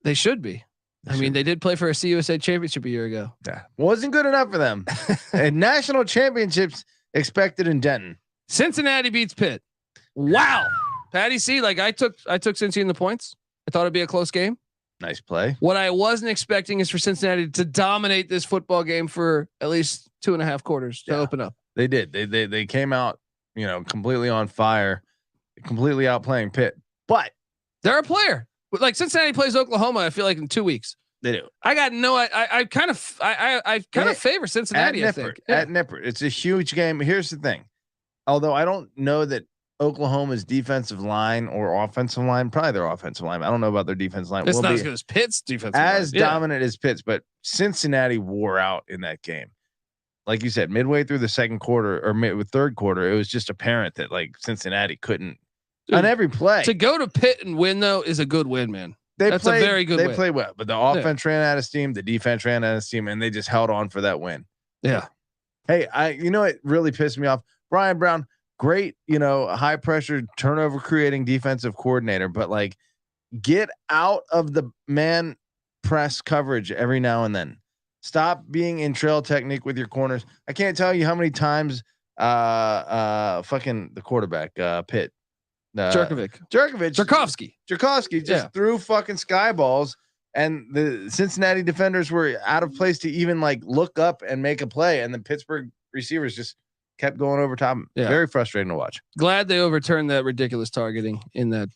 S1: they should be? I mean, they did play for a CUSA championship a year ago.
S3: Yeah, wasn't good enough for them. And national championships expected in Denton.
S1: Cincinnati beats Pitt. Wow, Patty C. Like I took Cincy in the points. I thought it'd be a close game.
S3: Nice play.
S1: What I wasn't expecting is for Cincinnati to dominate this football game for at least 2.5 quarters to open up.
S3: They did. They came out, completely on fire, completely outplaying Pitt. But
S1: they're a player. Like Cincinnati plays Oklahoma, I feel like in 2 weeks.
S3: They do.
S1: I got no. I kind of favor Cincinnati.
S3: At Nippert, it's a huge game. Here's the thing. Although I don't know that Oklahoma's defensive line or offensive line, probably their offensive line. I don't know about their defensive line.
S1: It's not as good as Pitt's defensive line.
S3: As dominant as Pitt's, but Cincinnati wore out in that game. Like you said, midway through the second quarter or third quarter, it was just apparent that like Cincinnati couldn't on every play.
S1: To go to Pitt and win though is a good win, man. That's a very good win.
S3: They played well, but the offense ran out of steam, the defense ran out of steam, and they just held on for that win.
S1: Yeah.
S3: Hey, it really pissed me off. Brian Brown, great, high pressure turnover creating defensive coordinator, but like get out of the man press coverage every now and then. Stop being in trail technique with your corners. I can't tell you how many times fucking the quarterback Pitt Jerkovsky just threw fucking sky balls, and the Cincinnati defenders were out of place to even like look up and make a play, and the Pittsburgh receivers just kept going over top. Yeah. Very frustrating to watch.
S1: Glad they overturned that ridiculous targeting in that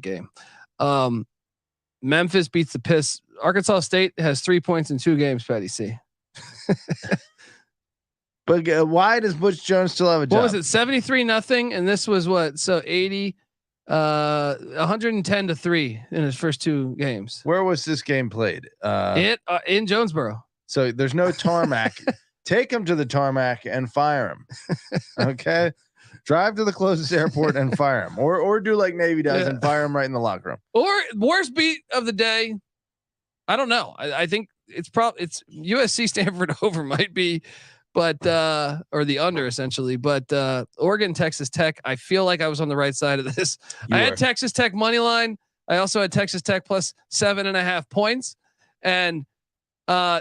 S1: game. Memphis beats the Piss. Arkansas State has 3 points in 2 games, Patty C.
S3: But why does Butch Jones still have a job?
S1: What was it? 73-0. And this was what? So 110-3 in his first 2 games.
S3: Where was this game played?
S1: In Jonesboro.
S3: So there's no tarmac. Take him to the tarmac and fire him. Okay. Drive to the closest airport and fire him, or do like Navy does and fire him right in the locker room.
S1: Or worst beat of the day. I don't know. I think it's USC Stanford over might be, but or the under essentially. But Oregon Texas Tech. I feel like I was on the right side of this. I had Texas Tech money line. I also had Texas Tech plus 7.5 points, and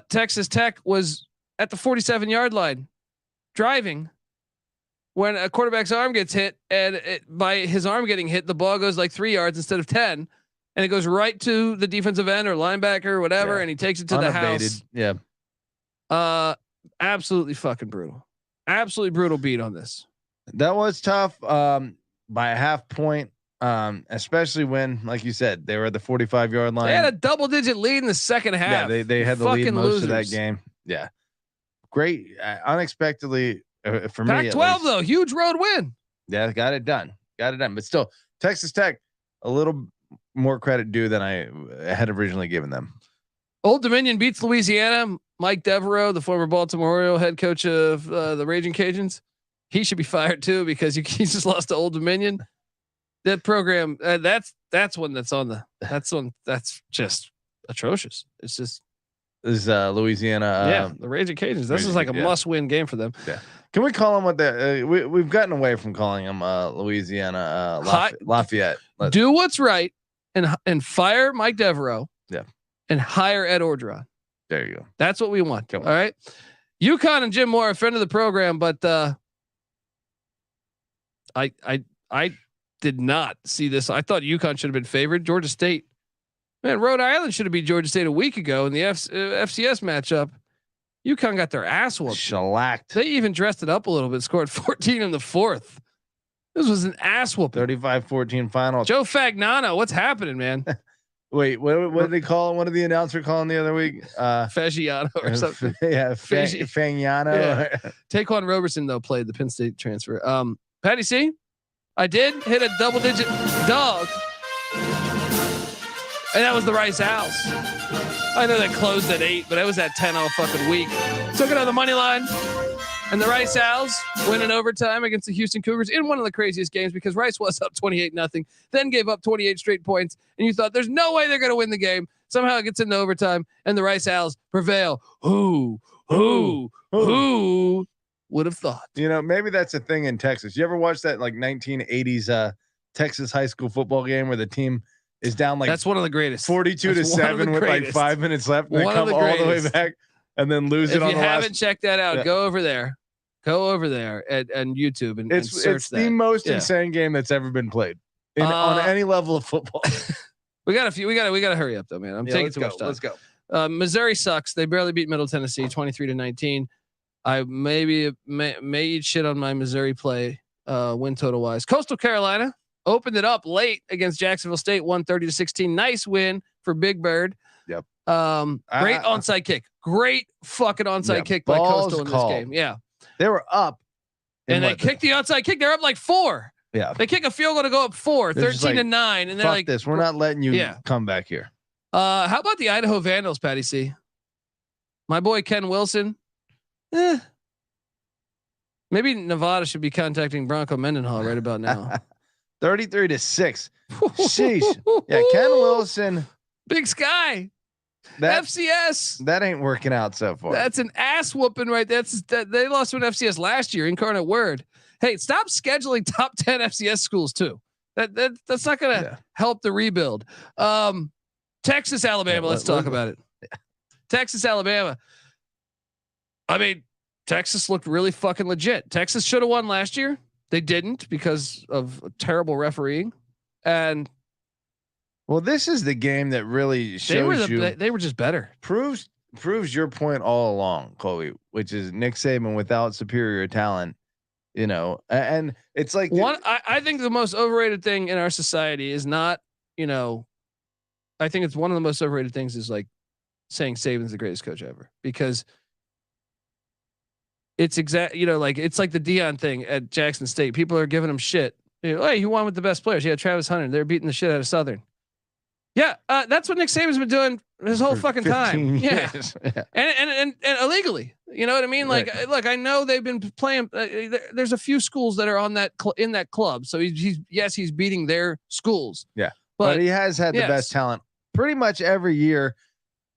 S1: Texas Tech was at the 47-yard line driving when a quarterback's arm gets hit, and by his arm getting hit, the ball goes like 3 yards instead of 10, and it goes right to the defensive end or linebacker or whatever. And he takes it to the house.
S3: Yeah.
S1: Absolutely fucking brutal. Absolutely brutal beat on this.
S3: That was tough. By a half point. Especially when, like you said, they were at the 45-yard line.
S1: They had a double-digit lead in the second half.
S3: Yeah, they had the lead most of that game. Yeah. Great. Unexpectedly, for me,
S1: Pac-12 though, huge road win.
S3: Yeah, got it done. But still, Texas Tech, a little more credit due than I had originally given them.
S1: Old Dominion beats Louisiana. Mike Devereaux, the former Baltimore Oriole head coach of the Raging Cajuns, he should be fired too because he just lost to Old Dominion. That program, that's one that's just atrocious. It's just.
S3: This is Louisiana.
S1: The Raging Cajuns. This is like a must-win game for them.
S3: Yeah. Can we call them what the we've gotten away from calling them Louisiana Lafayette.
S1: Do what's right and fire Mike Devereaux.
S3: Yeah.
S1: And hire Ed Orgeron.
S3: There you go.
S1: That's what we want. All right. UConn and Jim Moore, a friend of the program, but I did not see this. I thought UConn should have been favored. Georgia State, man, Rhode Island should have beat Georgia State a week ago in the FCS matchup. UConn got their ass whooped.
S3: Shellacked.
S1: They even dressed it up a little bit. Scored 14 in the fourth. This was an ass whooping.
S3: 35-14 final.
S1: Joe Fagnano, what's happening, man?
S3: Wait, what did they call him? What did the announcer call him the other week?
S1: Fagiano or something.
S3: Yeah, Fagnano.
S1: Yeah. Taquan Roberson though played the Penn State transfer. Patty C, I did hit a double-digit dog, and that was the Rice Owls. I know that closed at 8, but it was at 10 all fucking week. Took it on the money line. And the Rice Owls win in overtime against the Houston Cougars in one of the craziest games because Rice was up 28-0, then gave up 28 straight points. And you thought there's no way they're going to win the game. Somehow it gets into overtime and the Rice Owls prevail. Who would have thought?
S3: You know, maybe that's a thing in Texas. You ever watch that like 1980s Texas high school football game where the team is down like
S1: that's one of the greatest
S3: 42-7 with like 5 minutes left and they come all the way back and then lose it on the last.
S1: If you haven't checked that out, go over there and YouTube and search
S3: it's
S1: that.
S3: the most insane game that's ever been played on any level of football.
S1: We got to hurry up though, man. I'm taking too much time.
S3: Let's go.
S1: Missouri sucks. They barely beat Middle Tennessee 23-19. I may eat shit on my Missouri play win total wise. Coastal Carolina opened it up late against Jacksonville State, 130-16. Nice win for Big Bird.
S3: Yep.
S1: Great onside kick. Great fucking onside kick by Coastal in this game. Yeah.
S3: They were up.
S1: And they kicked the onside kick. They're up like 4.
S3: Yeah.
S1: They kick a field goal to go up 4, 13-9. And they're like,
S3: this. We're not letting you come back here.
S1: How about the Idaho Vandals, Patty C? My boy Ken Wilson. Maybe Nevada should be contacting Bronco Mendenhall right about now.
S3: 33-6. Sheesh. Yeah, Ken Wilson.
S1: Big Sky. FCS.
S3: That ain't working out so far.
S1: That's an ass whooping right there. They lost to an FCS last year. Incarnate Word. Hey, stop scheduling top 10 FCS schools too. That's not going to help the rebuild. Texas, Alabama. Let's talk about it. Texas, Alabama. I mean, Texas looked really fucking legit. Texas should have won last year. They didn't because of terrible refereeing. And
S3: well, this is the game that really shows
S1: they were just better.
S3: Proves your point all along, Colby, which is Nick Saban without superior talent, you know, and it's like
S1: I think the most overrated thing in our society is not, you know, I think it's one of the most overrated things is like saying Saban's the greatest coach ever because it's like it's like the Dion thing at Jackson State. People are giving him shit. You know, hey, he won with the best players. He had Travis Hunter. They're beating the shit out of Southern. Yeah, that's what Nick Saban's been doing his whole fucking time. Yeah, and illegally. You know what I mean? Like, look, I know they've been playing. There's a few schools that are on that in that club. So he's beating their schools.
S3: Yeah, but he has had the best talent pretty much every year.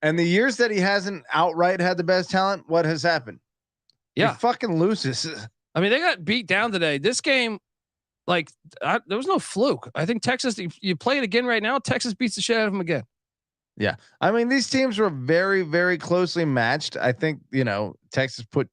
S3: And the years that he hasn't outright had the best talent, what has happened?
S1: Yeah,
S3: he fucking loses.
S1: I mean, they got beat down today. This game. Like there was no fluke. I think Texas, you play it again right now. Texas beats the shit out of them again.
S3: Yeah. I mean, these teams were very, very closely matched. I think, you know, Texas put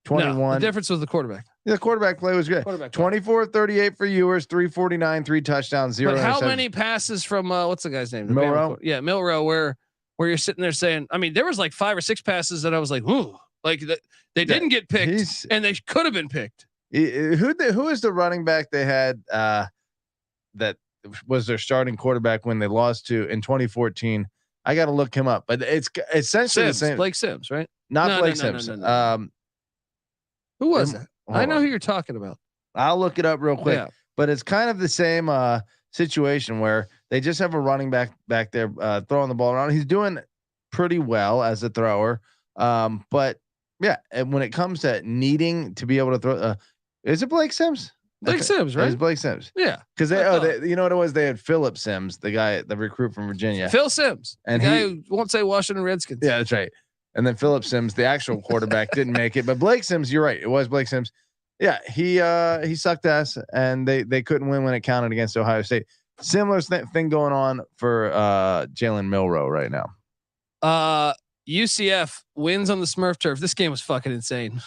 S3: 21.
S1: No, the difference was the quarterback.
S3: The quarterback play was good. 24-38 for Ewers, 349, 3 touchdowns, 0.
S1: But how many passes from what's the guy's name?
S3: Milroe?
S1: Yeah, Milroe, where you're sitting there saying, I mean, there was like 5 or 6 passes that I was like, ooh, like they didn't get picked and they could have been picked.
S3: Who is the running back they had that was their starting quarterback when they lost to in 2014? I got to look him up, but it's essentially the same.
S1: Blake Sims, right?
S3: Not Blake Sims.
S1: No. Who was it? I know who you're talking about.
S3: I'll look it up real quick. Yeah. But it's kind of the same situation where they just have a running back there throwing the ball around. He's doing pretty well as a thrower, but yeah, and when it comes to needing to be able to throw. Is it Blake Sims?
S1: Blake Sims, right?
S3: It's Blake Sims.
S1: Yeah.
S3: Because they you know what it was? They had Phillip Sims, the recruit from Virginia.
S1: Phil Sims. And the guy who won't say Washington Redskins.
S3: Yeah, that's right. And then Phillip Sims, the actual quarterback, didn't make it. But Blake Sims, you're right. It was Blake Sims. Yeah, he sucked ass and they couldn't win when it counted against Ohio State. Similar thing going on for Jalen Milroe right now.
S1: UCF wins on the Smurf turf. This game was fucking insane.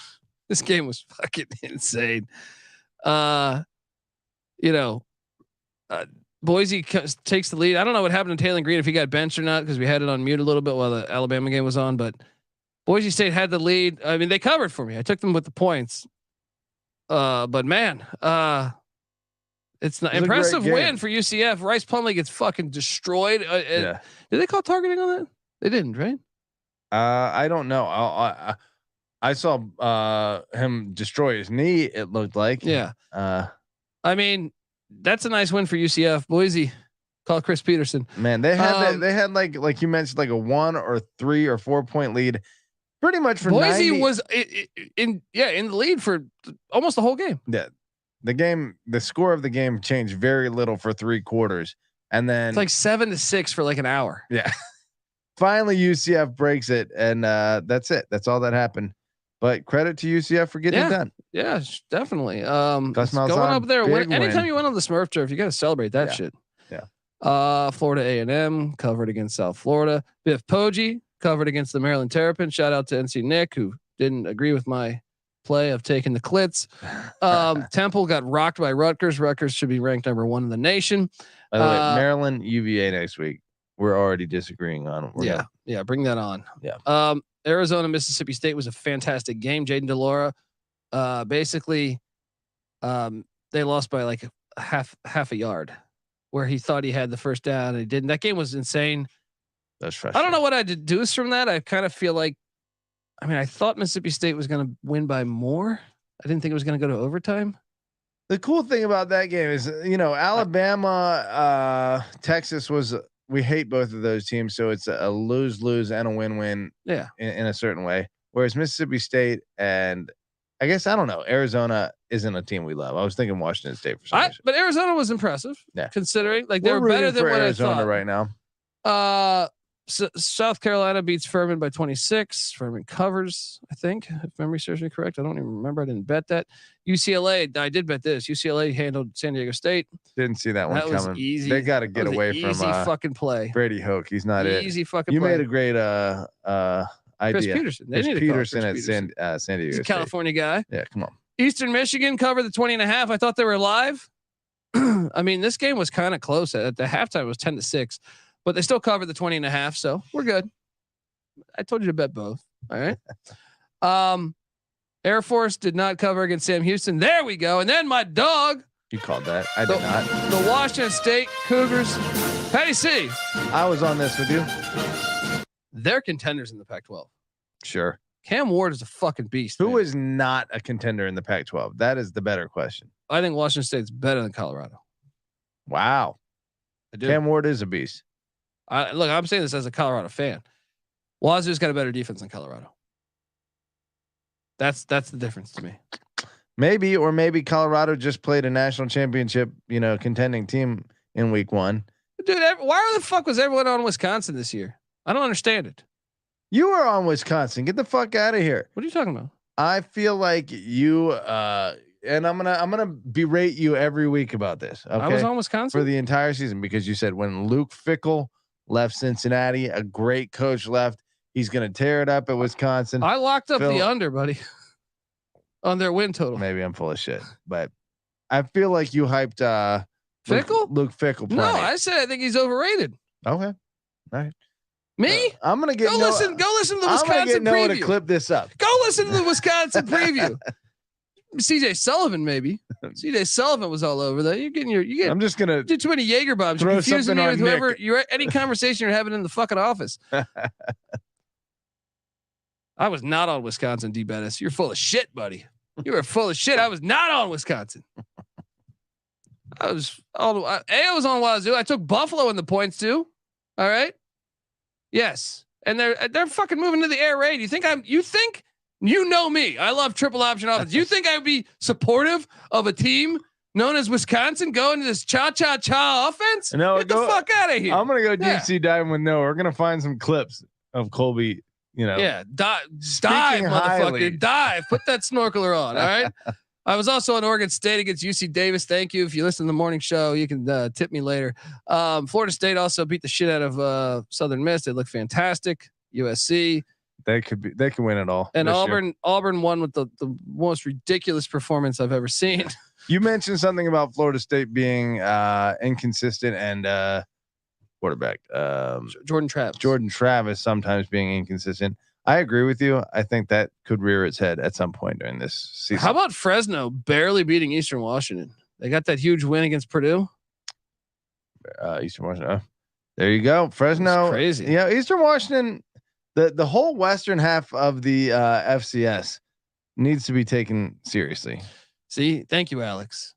S1: This game was fucking insane. Boise takes the lead. I don't know what happened to Taylor Green, if he got benched or not, because we had it on mute a little bit while the Alabama game was on, but Boise State had the lead. I mean, they covered for me. I took them with the points. But man, it's not impressive win for UCF. Rice Plumlee gets fucking destroyed. Did they call targeting on that? They didn't, right?
S3: I don't know. I saw him destroy his knee. It looked like.
S1: Yeah. I mean, that's a nice win for UCF. Boise, call Chris Peterson.
S3: Man, they had like you mentioned, like a 1 or 3 or 4 point lead, pretty much for
S1: Boise
S3: 90.
S1: was in the lead for almost the whole game.
S3: Yeah, the score of the game changed very little for 3 quarters, and then
S1: it's like 7-6 for like an hour.
S3: Yeah. Finally, UCF breaks it, and that's it. That's all that happened. But credit to UCF for getting it done.
S1: Yeah, definitely.
S3: Going
S1: up there. Anytime you went on the Smurf turf, you got to celebrate that shit.
S3: Yeah.
S1: Florida A&M covered against South Florida. Biff Poggi covered against the Maryland Terrapins. Shout out to NC Nick, who didn't agree with my play of taking the Clits. Temple got rocked by Rutgers. Rutgers should be ranked number 1 in the nation.
S3: By the way, Maryland UVA next week. We're already disagreeing on it.
S1: Yeah. Bring that on.
S3: Yeah.
S1: Arizona, Mississippi State was a fantastic game. Jaden DeLaura, basically, they lost by like half a yard, where he thought he had the first down and he didn't. That game was insane.
S3: That's fresh.
S1: I don't know what I deduce from that. I kind of feel like, I thought Mississippi State was going to win by more. I didn't think it was going to go to overtime.
S3: The cool thing about that game is, Alabama, Texas was. We hate both of those teams, so it's a lose-lose and a win-win.
S1: Yeah,
S3: in a certain way. Whereas Mississippi State and I guess I don't know, Arizona isn't a team we love. I was thinking Washington State for some reason.
S1: But Arizona was impressive.
S3: Yeah,
S1: considering like they were better than what
S3: Arizona
S1: I thought
S3: right now.
S1: South Carolina beats Furman by 26. Furman covers, I think, if memory serves me correct. I don't even remember. I didn't bet that. UCLA, I did bet this. UCLA handled San Diego State.
S3: Didn't see that one coming.
S1: Easy.
S3: They got to get away from
S1: easy fucking play.
S3: Brady Hoke. He's not it.
S1: Easy fucking
S3: you
S1: play.
S3: You made a great idea.
S1: Chris Peterson.
S3: Chris Peterson at San Diego.
S1: He's a California guy.
S3: Yeah, come on.
S1: Eastern Michigan covered the 20.5. I thought they were live. This game was kind of close. At the halftime, it was 10-6, but they still covered the 20.5. So we're good. I told you to bet both. All right. Air Force did not cover against Sam Houston. There we go. And then my dog.
S3: You called that. I did not.
S1: The Washington State Cougars. Patty C.
S3: I was on this with you.
S1: They're contenders in the Pac-12.
S3: Sure.
S1: Cam Ward is a fucking beast.
S3: Who is not a contender in the Pac-12? That is the better question.
S1: I think Washington State's better than Colorado.
S3: Wow.
S1: I do.
S3: Cam Ward is a beast.
S1: Look, I'm saying this as a Colorado fan. Wazoo's got a better defense than Colorado. That's the difference to me.
S3: Maybe Colorado just played a national championship, contending team in week 1.
S1: Dude, why the fuck was everyone on Wisconsin this year? I don't understand it.
S3: You were on Wisconsin. Get the fuck out of here.
S1: What are you talking about?
S3: I feel like you and I'm gonna berate you every week about this. Okay?
S1: I was on Wisconsin
S3: for the entire season because you said when Luke Fickell left Cincinnati, a great coach left. He's going to tear it up at Wisconsin.
S1: I locked up the under, buddy, on their win total.
S3: Maybe I'm full of shit, but I feel like you hyped
S1: Fickell?
S3: Luke Fickell.
S1: No, I said I think he's overrated.
S3: Okay. All right.
S1: Me?
S3: I'm going to get
S1: listen to the Wisconsin
S3: preview.
S1: preview.
S3: To clip this up.
S1: Go listen to the Wisconsin preview. CJ Sullivan, maybe. CJ Sullivan was all over that.
S3: I'm just gonna
S1: do too many Jaeger bombs. You're confusing me with whoever any conversation you're having in the fucking office. I was not on Wisconsin, D. Bettis. You're full of shit, buddy. You were full of shit. I was not on Wisconsin. I was on Wazoo. I took Buffalo in the points too. All right. Yes, and they're fucking moving to the air raid. You think you know me? I love triple option offense. You think I would be supportive of a team known as Wisconsin going to this cha-cha-cha offense?
S3: No,
S1: get the fuck out of here.
S3: I'm gonna go deep sea diving with Noah. We're gonna find some clips of Colby. Dive,
S1: motherfucker, dive. Put that snorkeler on. All right. I was also on Oregon State against UC Davis. Thank you. If you listen to the morning show, you can tip me later. Florida State also beat the shit out of Southern Miss. They look fantastic. USC.
S3: They can win it all.
S1: And Auburn won with the most ridiculous performance I've ever seen.
S3: You mentioned something about Florida State being inconsistent and quarterback
S1: Jordan
S3: Travis sometimes being inconsistent. I agree with you. I think that could rear its head at some point during this season.
S1: How about Fresno barely beating Eastern Washington? They got that huge win against Purdue.
S3: Eastern Washington. There you go. Fresno.
S1: That's crazy.
S3: Yeah, Eastern Washington. The whole western half of the FCS needs to be taken seriously.
S1: See, thank you, Alex.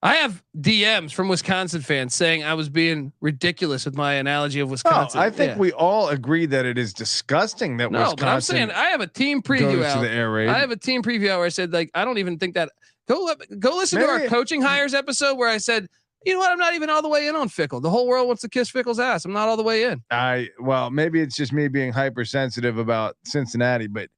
S1: I have DMs from Wisconsin fans saying I was being ridiculous with my analogy of Wisconsin.
S3: I think we all agree that it is disgusting that Wisconsin.
S1: But I'm saying I have a team preview out.
S3: To the air raid.
S1: I have a team preview out where I said, like, I don't even think that. Go listen to our coaching hires episode where I said, you know what? I'm not even all the way in on Fickle. The whole world wants to kiss Fickle's ass. I'm not all the way in.
S3: Well, maybe it's just me being hypersensitive about Cincinnati, but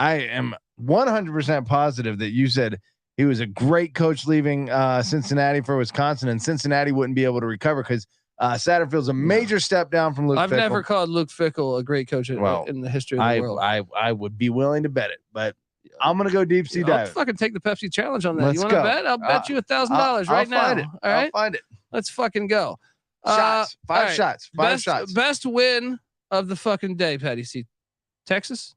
S3: I am 100% positive that you said he was a great coach leaving Cincinnati for Wisconsin, and Cincinnati wouldn't be able to recover because Satterfield's a major step down from Luke.
S1: I've never called Luke Fickle a great coach in the history of the world.
S3: I would be willing to bet it, but I'm gonna go deep sea dive.
S1: I'll fucking take the Pepsi challenge on that.
S3: Let's
S1: you want to bet? I'll bet you $1,000 right now.
S3: Find it.
S1: All right,
S3: I'll find it.
S1: Let's fucking go.
S3: Shots. Five
S1: right.
S3: shots. Shots.
S1: Best win of the fucking day, Patty C. Texas.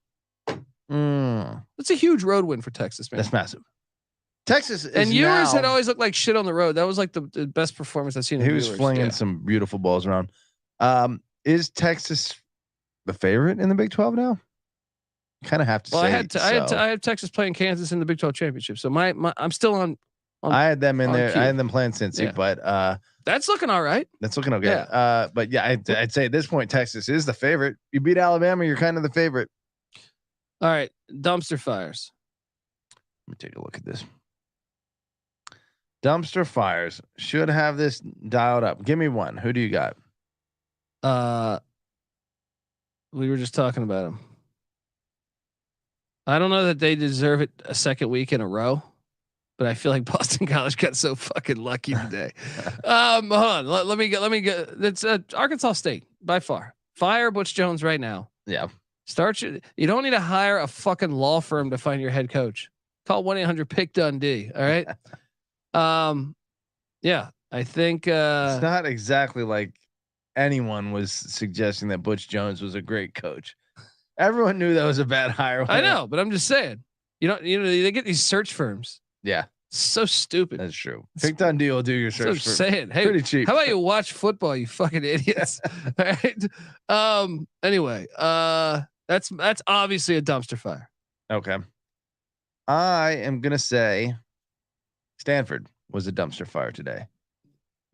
S1: That's a huge road win for Texas, man.
S3: That's massive. Texas is
S1: and yours had always looked like shit on the road. That was like the best performance I've seen.
S3: He was flinging some beautiful balls around. Is Texas the favorite in the Big 12 now? Kind of have to say.
S1: I had Texas playing Kansas in the Big 12 championship. So my I'm still on.
S3: I had them in there.
S1: Cue.
S3: I had them playing Cincy, but
S1: that's looking all right.
S3: That's looking okay.
S1: Yeah.
S3: But yeah, I'd say at this point Texas is the favorite. You beat Alabama, you're kind of the favorite.
S1: All right, dumpster fires.
S3: Let me take a look at this. Dumpster fires should have this dialed up. Give me one. Who do you got?
S1: We were just talking about them. I don't know that they deserve it a second week in a row, but I feel like Boston College got so fucking lucky today. Hold on. Let me get. It's Arkansas State by far. Fire Butch Jones right now.
S3: Yeah.
S1: You don't need to hire a fucking law firm to find your head coach. Call 1-800-PICK Dundee. All right. Yeah, I think
S3: it's not exactly like anyone was suggesting that Butch Jones was a great coach. Everyone knew that was a bad hire.
S1: I know, but I'm just saying. They get these search firms.
S3: Yeah.
S1: So stupid.
S3: That's true. Pick Dundee will do your search.
S1: So saying, hey,
S3: pretty cheap.
S1: How about you watch football, you fucking idiots? All right. Anyway, that's obviously a dumpster fire.
S3: Okay. I am gonna say Stanford was a dumpster fire today.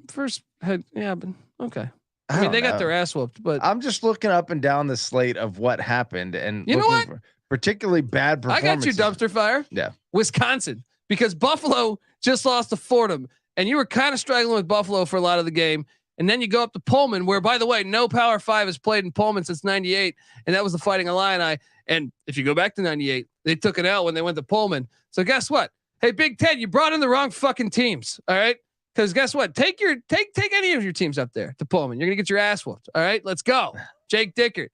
S1: First head, yeah, but okay. I mean, they got their ass whooped, but
S3: I'm just looking up and down the slate of what happened, and
S1: you know what?
S3: Particularly bad performances.
S1: I got you dumpster fire.
S3: Yeah,
S1: Wisconsin, because Buffalo just lost to Fordham, and you were kind of struggling with Buffalo for a lot of the game, and then you go up to Pullman, where, by the way, no Power 5 has played in Pullman since '98, and that was the Fighting Illini. And if you go back to '98, they took an L when they went to Pullman. So guess what? Hey, Big Ted, you brought in the wrong fucking teams. All right. Because guess what? Take any of your teams up there to Pullman. You're gonna get your ass whooped. All right, let's go, Jake Dickert.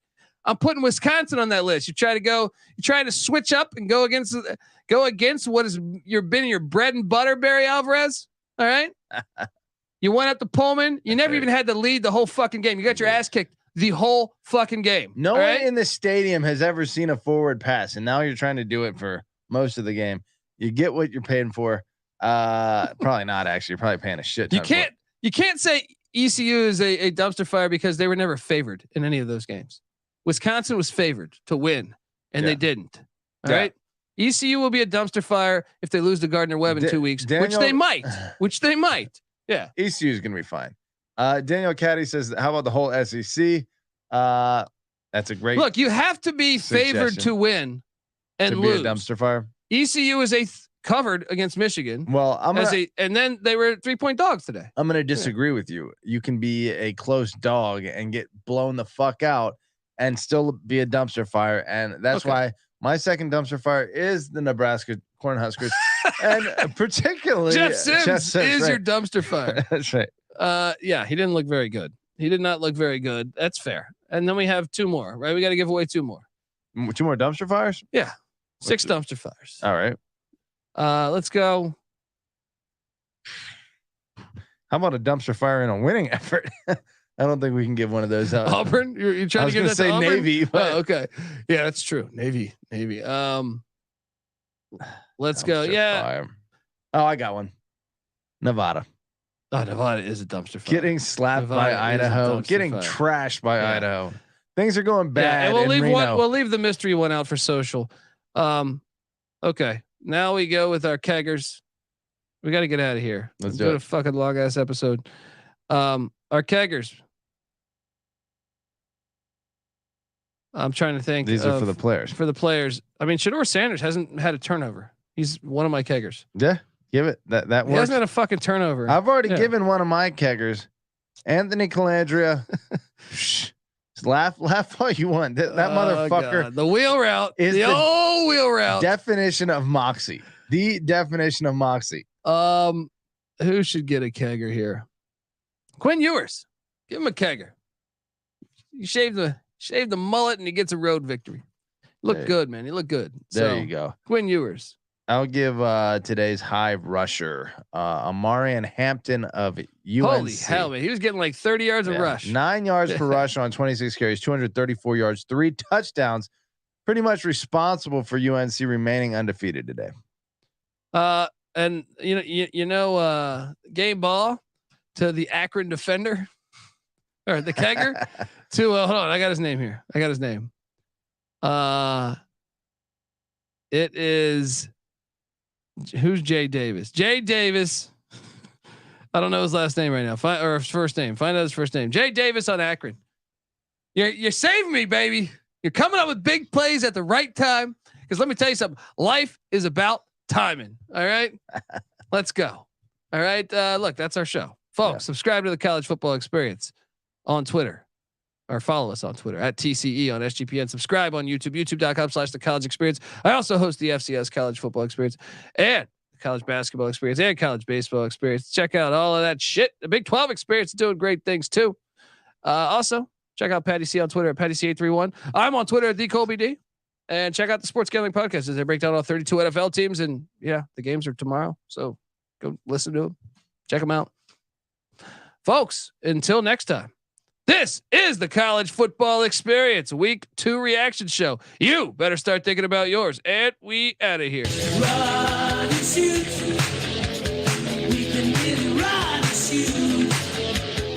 S1: I'm putting Wisconsin on that list. You try to switch up and go against what has been your bread and butter, Barry Alvarez. All right, you went up to Pullman. You never even had to lead the whole fucking game. You got your ass kicked the whole fucking game.
S3: No one in the stadium has ever seen a forward pass, and now you're trying to do it for most of the game. You get what you're paying for. Probably not actually. You're probably paying a shit ton.
S1: You can't say ECU is a dumpster fire because they were never favored in any of those games. Wisconsin was favored to win, and they didn't. All right. ECU will be a dumpster fire if they lose to Gardner Webb in 2 weeks, which they might. Yeah.
S3: ECU is gonna be fine. Daniel Caddy says, "How about the whole SEC?" That's a great
S1: look. You have to be favored to win and lose.
S3: Be a dumpster fire.
S1: ECU is covered against Michigan.
S3: Well,
S1: and then they were 3-point dogs today.
S3: I'm going to disagree with you. You can be a close dog and get blown the fuck out and still be a dumpster fire. And that's why My second dumpster fire is the Nebraska Cornhuskers, and particularly
S1: Jeff Sims is
S3: right.
S1: your dumpster fire.
S3: That's right.
S1: Yeah, he didn't look very good. He did not look very good. That's fair. And then we have 2 more, right? We got to give away 2 more.
S3: 2 more dumpster fires?
S1: Yeah. 6 dumpster fires.
S3: All right.
S1: Let's go.
S3: How about a dumpster fire in a winning effort? I don't think we can give one of those out.
S1: Auburn? You're trying to give that
S3: say
S1: to Auburn?
S3: Navy. But
S1: okay. Yeah, that's true. Navy. Let's go. Yeah.
S3: Fire. Oh, I got one. Nevada.
S1: Oh, Nevada is a dumpster fire.
S3: Getting slapped
S1: Nevada
S3: by Idaho. Getting trashed by Idaho. Things are going bad.
S1: And we'll leave
S3: Reno.
S1: we'll leave the mystery one out for social. Okay. Now we go with our keggers. We got to get out of here.
S3: Let's
S1: do
S3: do
S1: it.
S3: it.
S1: A fucking long ass episode. Our keggers. I'm trying to think.
S3: These are for the players.
S1: For the players. I mean, Shador Sanders hasn't had a turnover. He's one of my keggers.
S3: Yeah. Give it. That
S1: He
S3: works.
S1: hasn't had a fucking turnover.
S3: I've already given one of my keggers. Anthony Calandria. Laugh all you want. That motherfucker.
S1: God. The wheel route
S3: is
S1: the old wheel route.
S3: Definition of moxie. The definition of moxie.
S1: Who should get a kegger here? Quinn Ewers. Give him a kegger. You shave the mullet and he gets a road victory. Look good, man. He looked good.
S3: There you go.
S1: Quinn Ewers.
S3: I'll give today's Hive rusher, Amarian Hampton of UNC.
S1: Holy hell, man. He was getting like 30 yards of rush.
S3: 9 yards per rush on 26 carries, 234 yards, 3 touchdowns. Pretty much responsible for UNC remaining undefeated today.
S1: And game ball to the Akron defender or the kegger to hold on. I got his name here. It is who's Jay Davis? Jay Davis. I don't know his last name right now. Or his first name. Find out his first name. Jay Davis on Akron. You're saving me, baby. You're coming up with big plays at the right time. Because let me tell you something. Life is about timing. All right. Let's go. All right. Look, that's our show. Folks, subscribe to the College Football Experience on Twitter. Or follow us on Twitter at TCE on SGPN. Subscribe on YouTube, youtube.com/the College Experience. I also host the FCS College Football Experience and the College Basketball Experience and College Baseball Experience. Check out all of that shit. The Big 12 Experience is doing great things too. Also, check out Patty C on Twitter at PattyC831. I'm on Twitter at TheColbyD. And check out the Sports Gambling Podcast as they break down all 32 NFL teams. And yeah, the games are tomorrow. So go listen to them. Check them out. Folks, until next time. This is the College Football Experience Week 2 reaction show. You better start thinking about yours. And we out of here.
S7: Run and shoot. We can really run and shoot.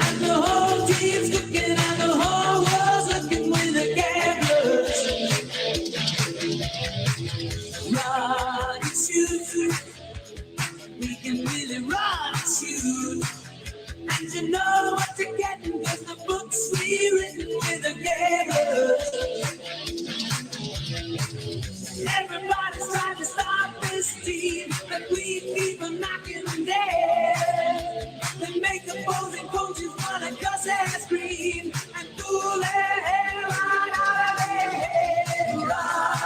S7: And the whole team's looking and the whole world's looking with the cameras. Run and shoot. We can really run and shoot. And you know what you're getting, cause the books we written with the gamers. Everybody's trying to stop this team that we feel.